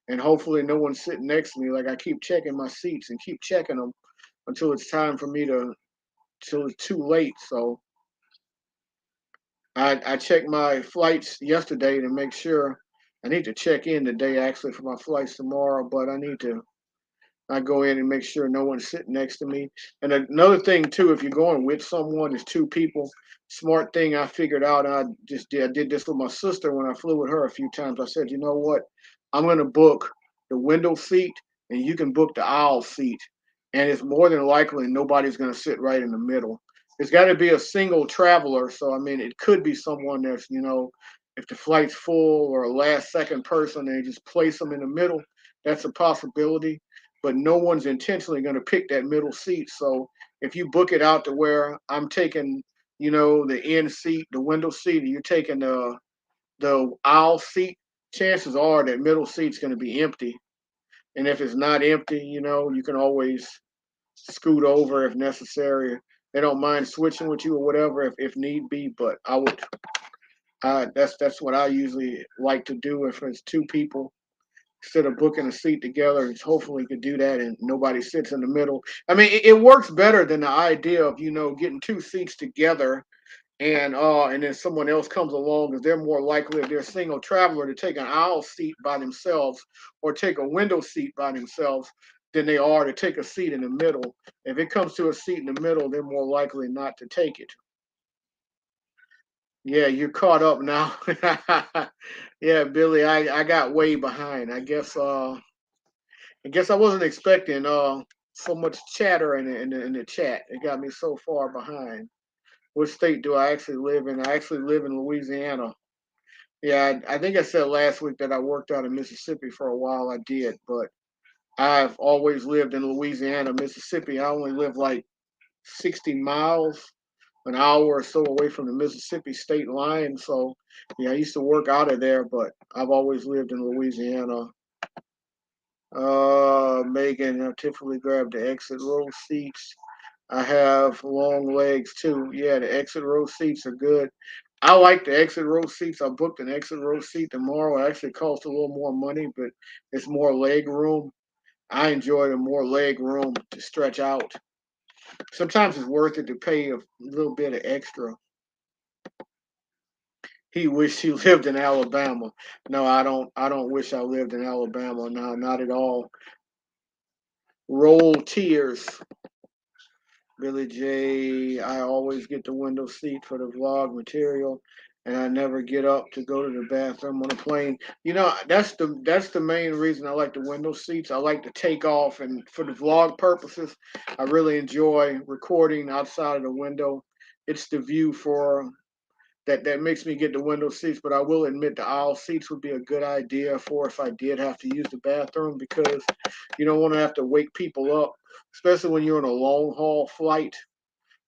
And hopefully no one's sitting next to me. Like I keep checking my seats and keep checking them until it's time for me till it's too late. So I checked my flights yesterday to make sure. I need to check in today actually for my flights tomorrow, but I go in and make sure no one's sitting next to me. And another thing too, if you're going with someone, is two people. Smart thing I figured out. I did this with my sister when I flew with her a few times. I said, you know what? I'm gonna book the window seat, and you can book the aisle seat. And it's more than likely nobody's gonna sit right in the middle. It's got to be a single traveler. So I mean, it could be someone that's if the flight's full or a last second person, they just place them in the middle. That's a possibility, but no one's intentionally going to pick that middle seat. So if you book it out to where I'm taking, the end seat, the window seat, and you're taking the aisle seat, chances are that middle seat's going to be empty. And if it's not empty, you can always scoot over if necessary. They don't mind switching with you or whatever if need be. But that's what I usually like to do if it's two people, instead of booking a seat together. Hopefully you could do that and nobody sits in the middle. I mean, it works better than the idea of getting two seats together and then someone else comes along, because they're more likely, if they're a single traveler, to take an aisle seat by themselves or take a window seat by themselves than they are to take a seat in the middle. If it comes to a seat in the middle, they're more likely not to take it. Yeah, you're caught up now. Yeah, Billy, I got way behind. I guess I wasn't expecting so much chatter in the chat. It got me so far behind. What state do I actually live in? I actually live in Louisiana. Yeah, I think I said last week that I worked out in Mississippi for a while. I did, but I've always lived in Louisiana. Mississippi, I only live like 60 miles, an hour or so away from the Mississippi state line. So, yeah, I used to work out of there, but I've always lived in Louisiana. Megan, I typically grab the exit row seats. I have long legs too. Yeah, the exit row seats are good. I like the exit row seats. I booked an exit row seat tomorrow. It actually costs a little more money, but it's more leg room. I enjoy the more leg room to stretch out. Sometimes it's worth it to pay a little bit of extra. He wished he lived in Alabama. No, I don't. I don't wish I lived in Alabama. No, not at all. Roll tears. Billy J, I always get the window seat for the vlog material, and I never get up to go to the bathroom on a plane. You know, that's the main reason I like the window seats. I like to take off, and for the vlog purposes, I really enjoy recording outside of the window. It's the view for that makes me get the window seats. But I will admit the aisle seats would be a good idea for if I did have to use the bathroom, because you don't want to have to wake people up, especially when you're on a long haul flight.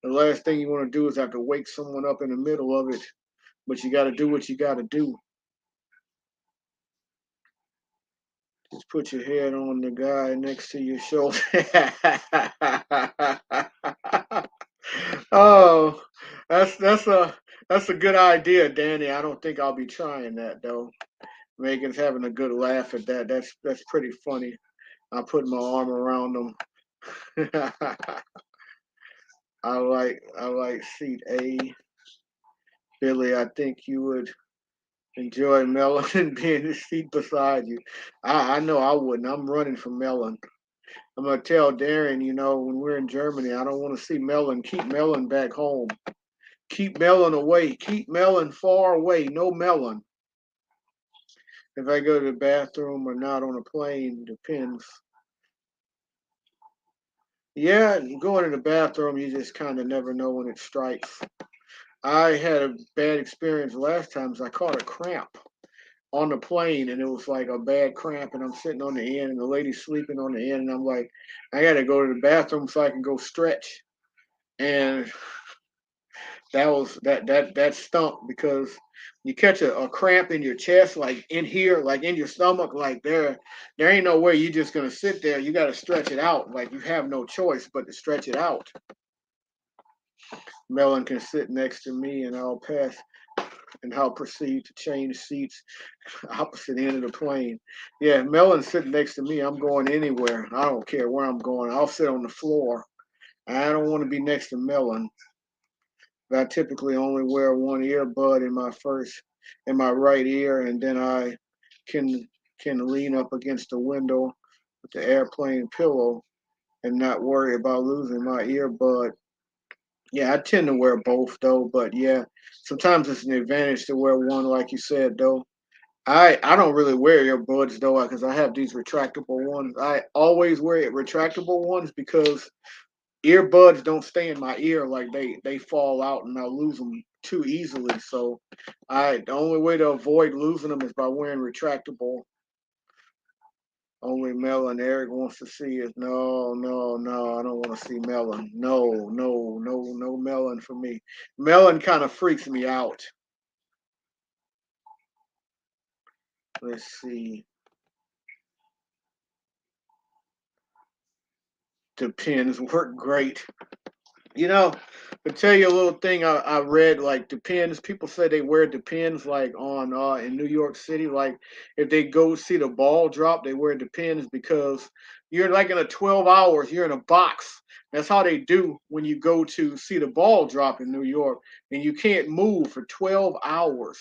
The last thing you want to do is have to wake someone up in the middle of it, but you got to do what you got to do. Just put your head on the guy next to your shoulder. Oh, that's a good idea, Danny. I don't think I'll be trying that though. Megan's having a good laugh at that. That's pretty funny. I put my arm around them. I like seat A. Billy, I think you would enjoy Melon being the seat beside you. I know I wouldn't. I'm running from Melon. I'm gonna tell Darren, when we're in Germany, I don't want to see Melon. Keep Melon back home. Keep Melon away. Keep Melon far away. No Melon. If I go to the bathroom or not on a plane depends. Yeah, going to the bathroom, you just kind of never know when it strikes. I had a bad experience last time. So I caught a cramp on the plane, and it was like a bad cramp, and I'm sitting on the end, and the lady's sleeping on the end, and I'm like, I gotta go to the bathroom so I can go stretch. And that stunk, because you catch a cramp in your chest, like in here, like in your stomach, like there ain't no way you just gonna sit there. You gotta stretch it out. Like, you have no choice but to stretch it out. Melon can sit next to me, and I'll proceed to change seats opposite end of the plane. Yeah, Melon's sitting next to me. I'm going anywhere. I don't care where I'm going. I'll sit on the floor. I don't want to be next to Melon. I typically only wear one earbud in my right ear, and then I can can lean up against the window with the airplane pillow and not worry about losing my earbud. Yeah, I tend to wear both though, but yeah, sometimes it's an advantage to wear one, like you said though. I don't really wear earbuds though, because I have these retractable ones. I always wear retractable ones because earbuds don't stay in my ear, like they fall out and I lose them too easily. So the only way to avoid losing them is by wearing retractable. Only Melon Eric wants to see is no, no, no. I don't want to see Melon. No, no, no, no Melon for me. Melon kind of freaks me out. Let's see. The pins work great. You know, to tell you a little thing I read, like Depends. People say they wear Depends like on in New York City. Like, if they go see the ball drop, they wear Depends because you're like in a 12 hours, you're in a box. That's how they do when you go to see the ball drop in New York, and you can't move for 12 hours.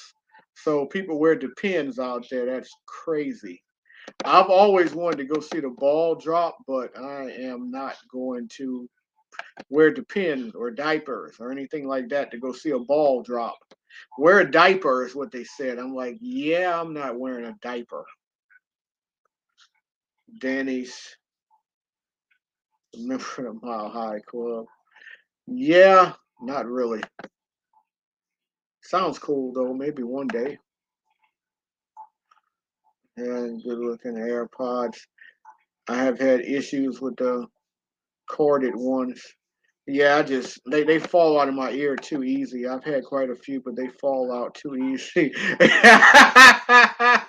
So people wear Depends out there. That's crazy. I've always wanted to go see the ball drop, but I am not going to wear Depends or diapers or anything like that to go see a ball drop. Wear a diaper is what they said. I'm like, yeah, I'm not wearing a diaper. Danny's member of the Mile High Club. Yeah, not really. Sounds cool though. Maybe one day. And good looking AirPods. I have had issues with the corded ones. Yeah, they fall out of my ear too easy. I've had quite a few, but they fall out too easy. I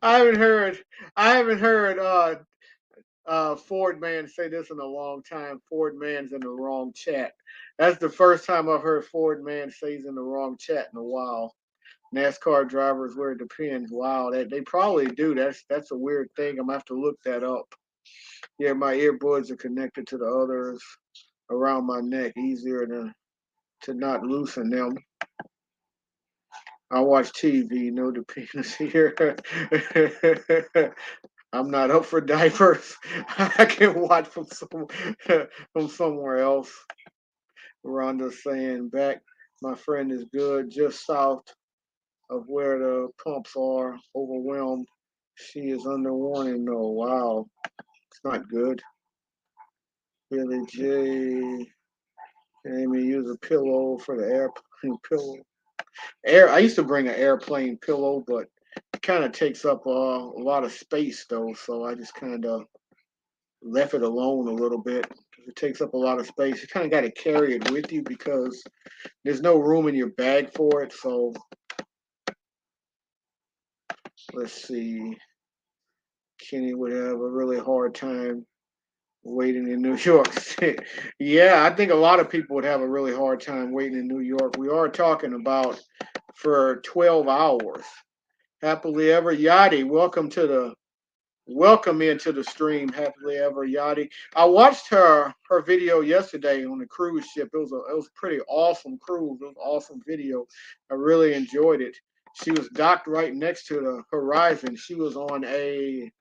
haven't heard I haven't heard Ford Man say this in a long time. Ford Man's in the wrong chat. That's the first time I've heard Ford Man say he's in the wrong chat in a while. NASCAR drivers wear Depends. Wow, they probably do. That's a weird thing. I'm gonna have to look that up. Yeah, my earbuds are connected to the others around my neck, easier to not loosen them. I watch TV, no Depends here. I'm not up for diapers. I can watch from somewhere else. Rhonda saying back, my friend is good, just south of where the pumps are, overwhelmed. She is under warning. No, wow, it's not good. Billy J. Amy use a pillow for the airplane pillow. I used to bring an airplane pillow, but it kind of takes up a lot of space though, so I just kind of left it alone a little bit. It takes up a lot of space. You kind of got to carry it with you because there's no room in your bag for it. So let's see. Kenny would have a really hard time waiting in New York City. Yeah, I think a lot of people would have a really hard time waiting in New York. We are talking about for 12 hours. Happily ever yachty. Welcome into the stream, happily ever yachty. I watched her video yesterday on the cruise ship. It was a pretty awesome cruise. It was an awesome video. I really enjoyed it. She was docked right next to the horizon. She was on a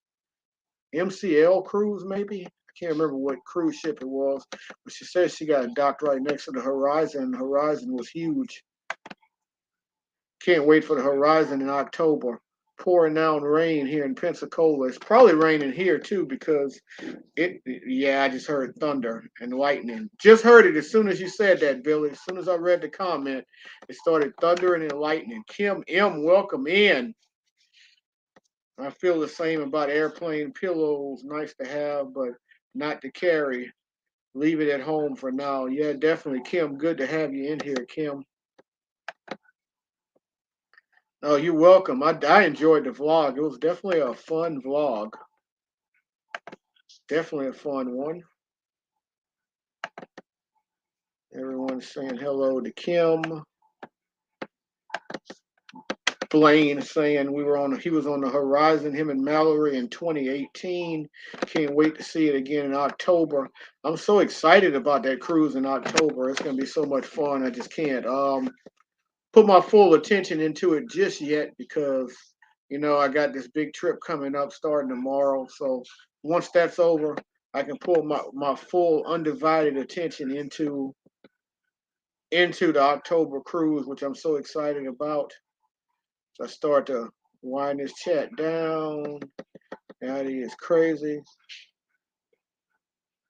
MCL cruise, maybe. I can't remember what cruise ship it was, but she said she got docked right next to the horizon. The horizon was huge. Can't wait for the horizon in October. Pouring down rain here in Pensacola. It's probably raining here too because yeah, I just heard thunder and lightning. Just heard it as soon as you said that, Billy. As soon as I read the comment, it started thundering and lightning. Kim M, welcome in. I feel the same about airplane pillows. Nice to have, but not to carry. Leave it at home for now. Yeah, definitely, Kim. Good to have you in here, Kim. Oh, you're welcome. I enjoyed the vlog. It was definitely a fun vlog. Definitely a fun one. Everyone's saying hello to Kim. Blaine saying he was on the horizon, him and Mallory in 2018. Can't wait to see it again in October. I'm so excited about that cruise in October. It's gonna be so much fun. I just can't put my full attention into it just yet because I got this big trip coming up starting tomorrow. So once that's over, I can pull my full undivided attention into the October cruise, which I'm so excited about. So I start to wind this chat down. Daddy is crazy.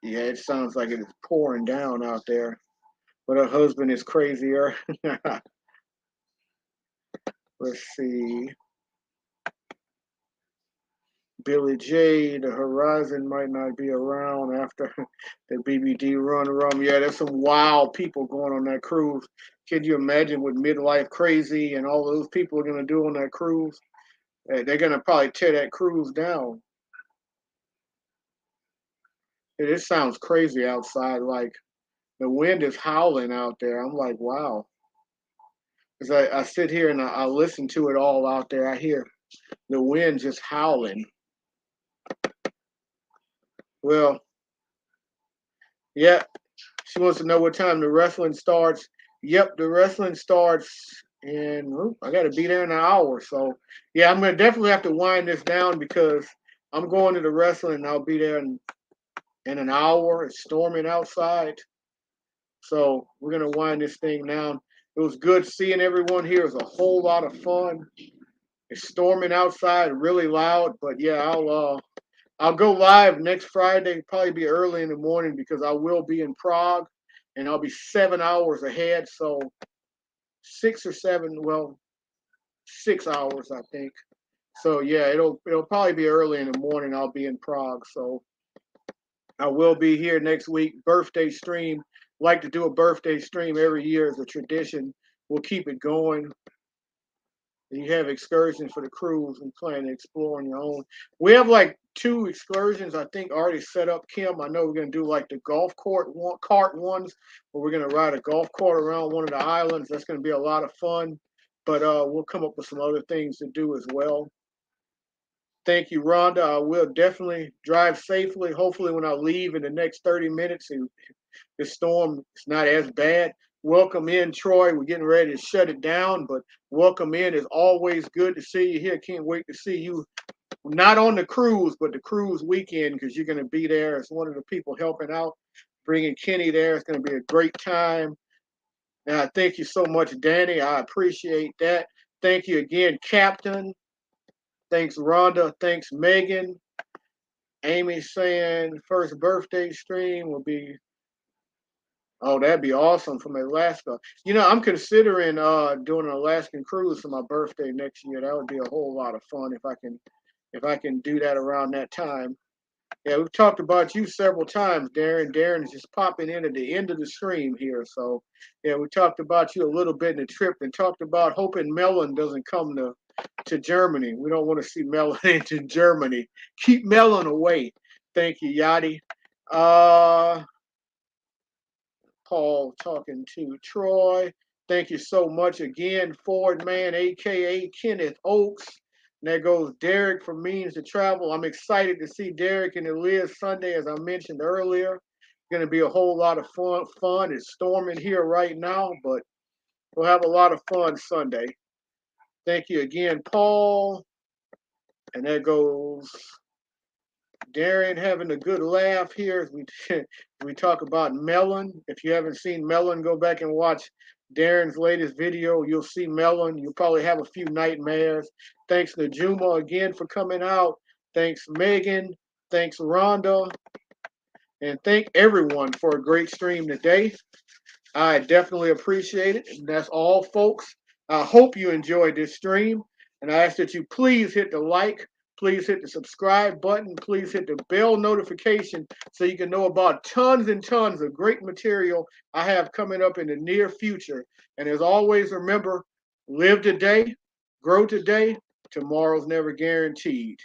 Yeah, it sounds like it is pouring down out there. But her husband is crazier. Let's see. Billy J, the horizon might not be around after the BBD run rum. Yeah, there's some wild people going on that cruise. Can you imagine what midlife crazy and all those people are going to do on that cruise? They're going to probably tear that cruise down. It sounds crazy outside. Like the wind is howling out there. I'm like, wow. Because I sit here and I listen to it all out there. I hear the wind just howling. Well, yeah, she wants to know what time the wrestling starts. Yep, the wrestling starts in, I got to be there in an hour. So, yeah, I'm going to definitely have to wind this down because I'm going to the wrestling and I'll be there in an hour. It's storming outside. So, we're going to wind this thing down. It was good seeing everyone here. It was a whole lot of fun. It's storming outside, really loud, but yeah, I'll go live next Friday, probably be early in the morning because I will be in Prague and I'll be 7 hours ahead. So 6 or 7, well, 6 hours, I think. So yeah, it'll probably be early in the morning. I'll be in Prague. So I will be here next week. Birthday stream. Like to do a birthday stream every year as a tradition. We'll keep it going. You have excursions for the cruise and plan to explore on your own. We have like 2 excursions, I think, already set up, Kim. I know we're going to do like the golf cart ones, where we're going to ride a golf cart around one of the islands. That's going to be a lot of fun. But we'll come up with some other things to do as well. Thank you, Rhonda. I will definitely drive safely. Hopefully, when I leave in the next 30 minutes, the storm is not as bad. Welcome in, Troy. We're getting ready to shut it down, but welcome in. It's always good to see you here. Can't wait to see you not on the cruise, but the cruise weekend, because you're going to be there as one of the people helping out, bringing Kenny there. It's going to be a great time. And I thank you so much, Danny. I appreciate that. Thank you again, Captain. Thanks, Rhonda. Thanks, Megan. Amy saying first birthday stream will be, oh, that'd be awesome from Alaska. I'm considering doing an Alaskan cruise for my birthday next year. That would be a whole lot of fun if I can do that around that time. Yeah, we've talked about you several times, Darren. Darren is just popping in at the end of the stream here. So, yeah, we talked about you a little bit in the trip and talked about hoping Melon doesn't come to Germany. We don't want to see Melon into Germany. Keep Melon away. Thank you, Yachty. Uh, Paul talking to Troy. Thank you so much again, Ford Man, aka Kenneth Oaks. And there goes Derek from Means to Travel. I'm excited to see Derek and Elias Sunday, as I mentioned earlier. Going to be a whole lot of fun. It's storming here right now, but we'll have a lot of fun Sunday. Thank you again, Paul. And there goes Darren having a good laugh here as we talk about Melon. If you haven't seen Melon, go back and watch Darren's latest video. You'll see Melon. You'll probably have a few nightmares. Thanks Najuma again for coming out. Thanks Megan. Thanks Rhonda. And thank everyone for a great stream today. I definitely appreciate it. And that's all, folks. I hope you enjoyed this stream. And I ask that you please hit the like, please hit the subscribe button, please hit the bell notification so you can know about tons and tons of great material I have coming up in the near future. And as always, remember, live today, grow today, tomorrow's never guaranteed.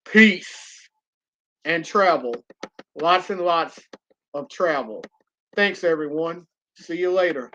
Peace and travel. Lots and lots of travel. Thanks, everyone. See you later.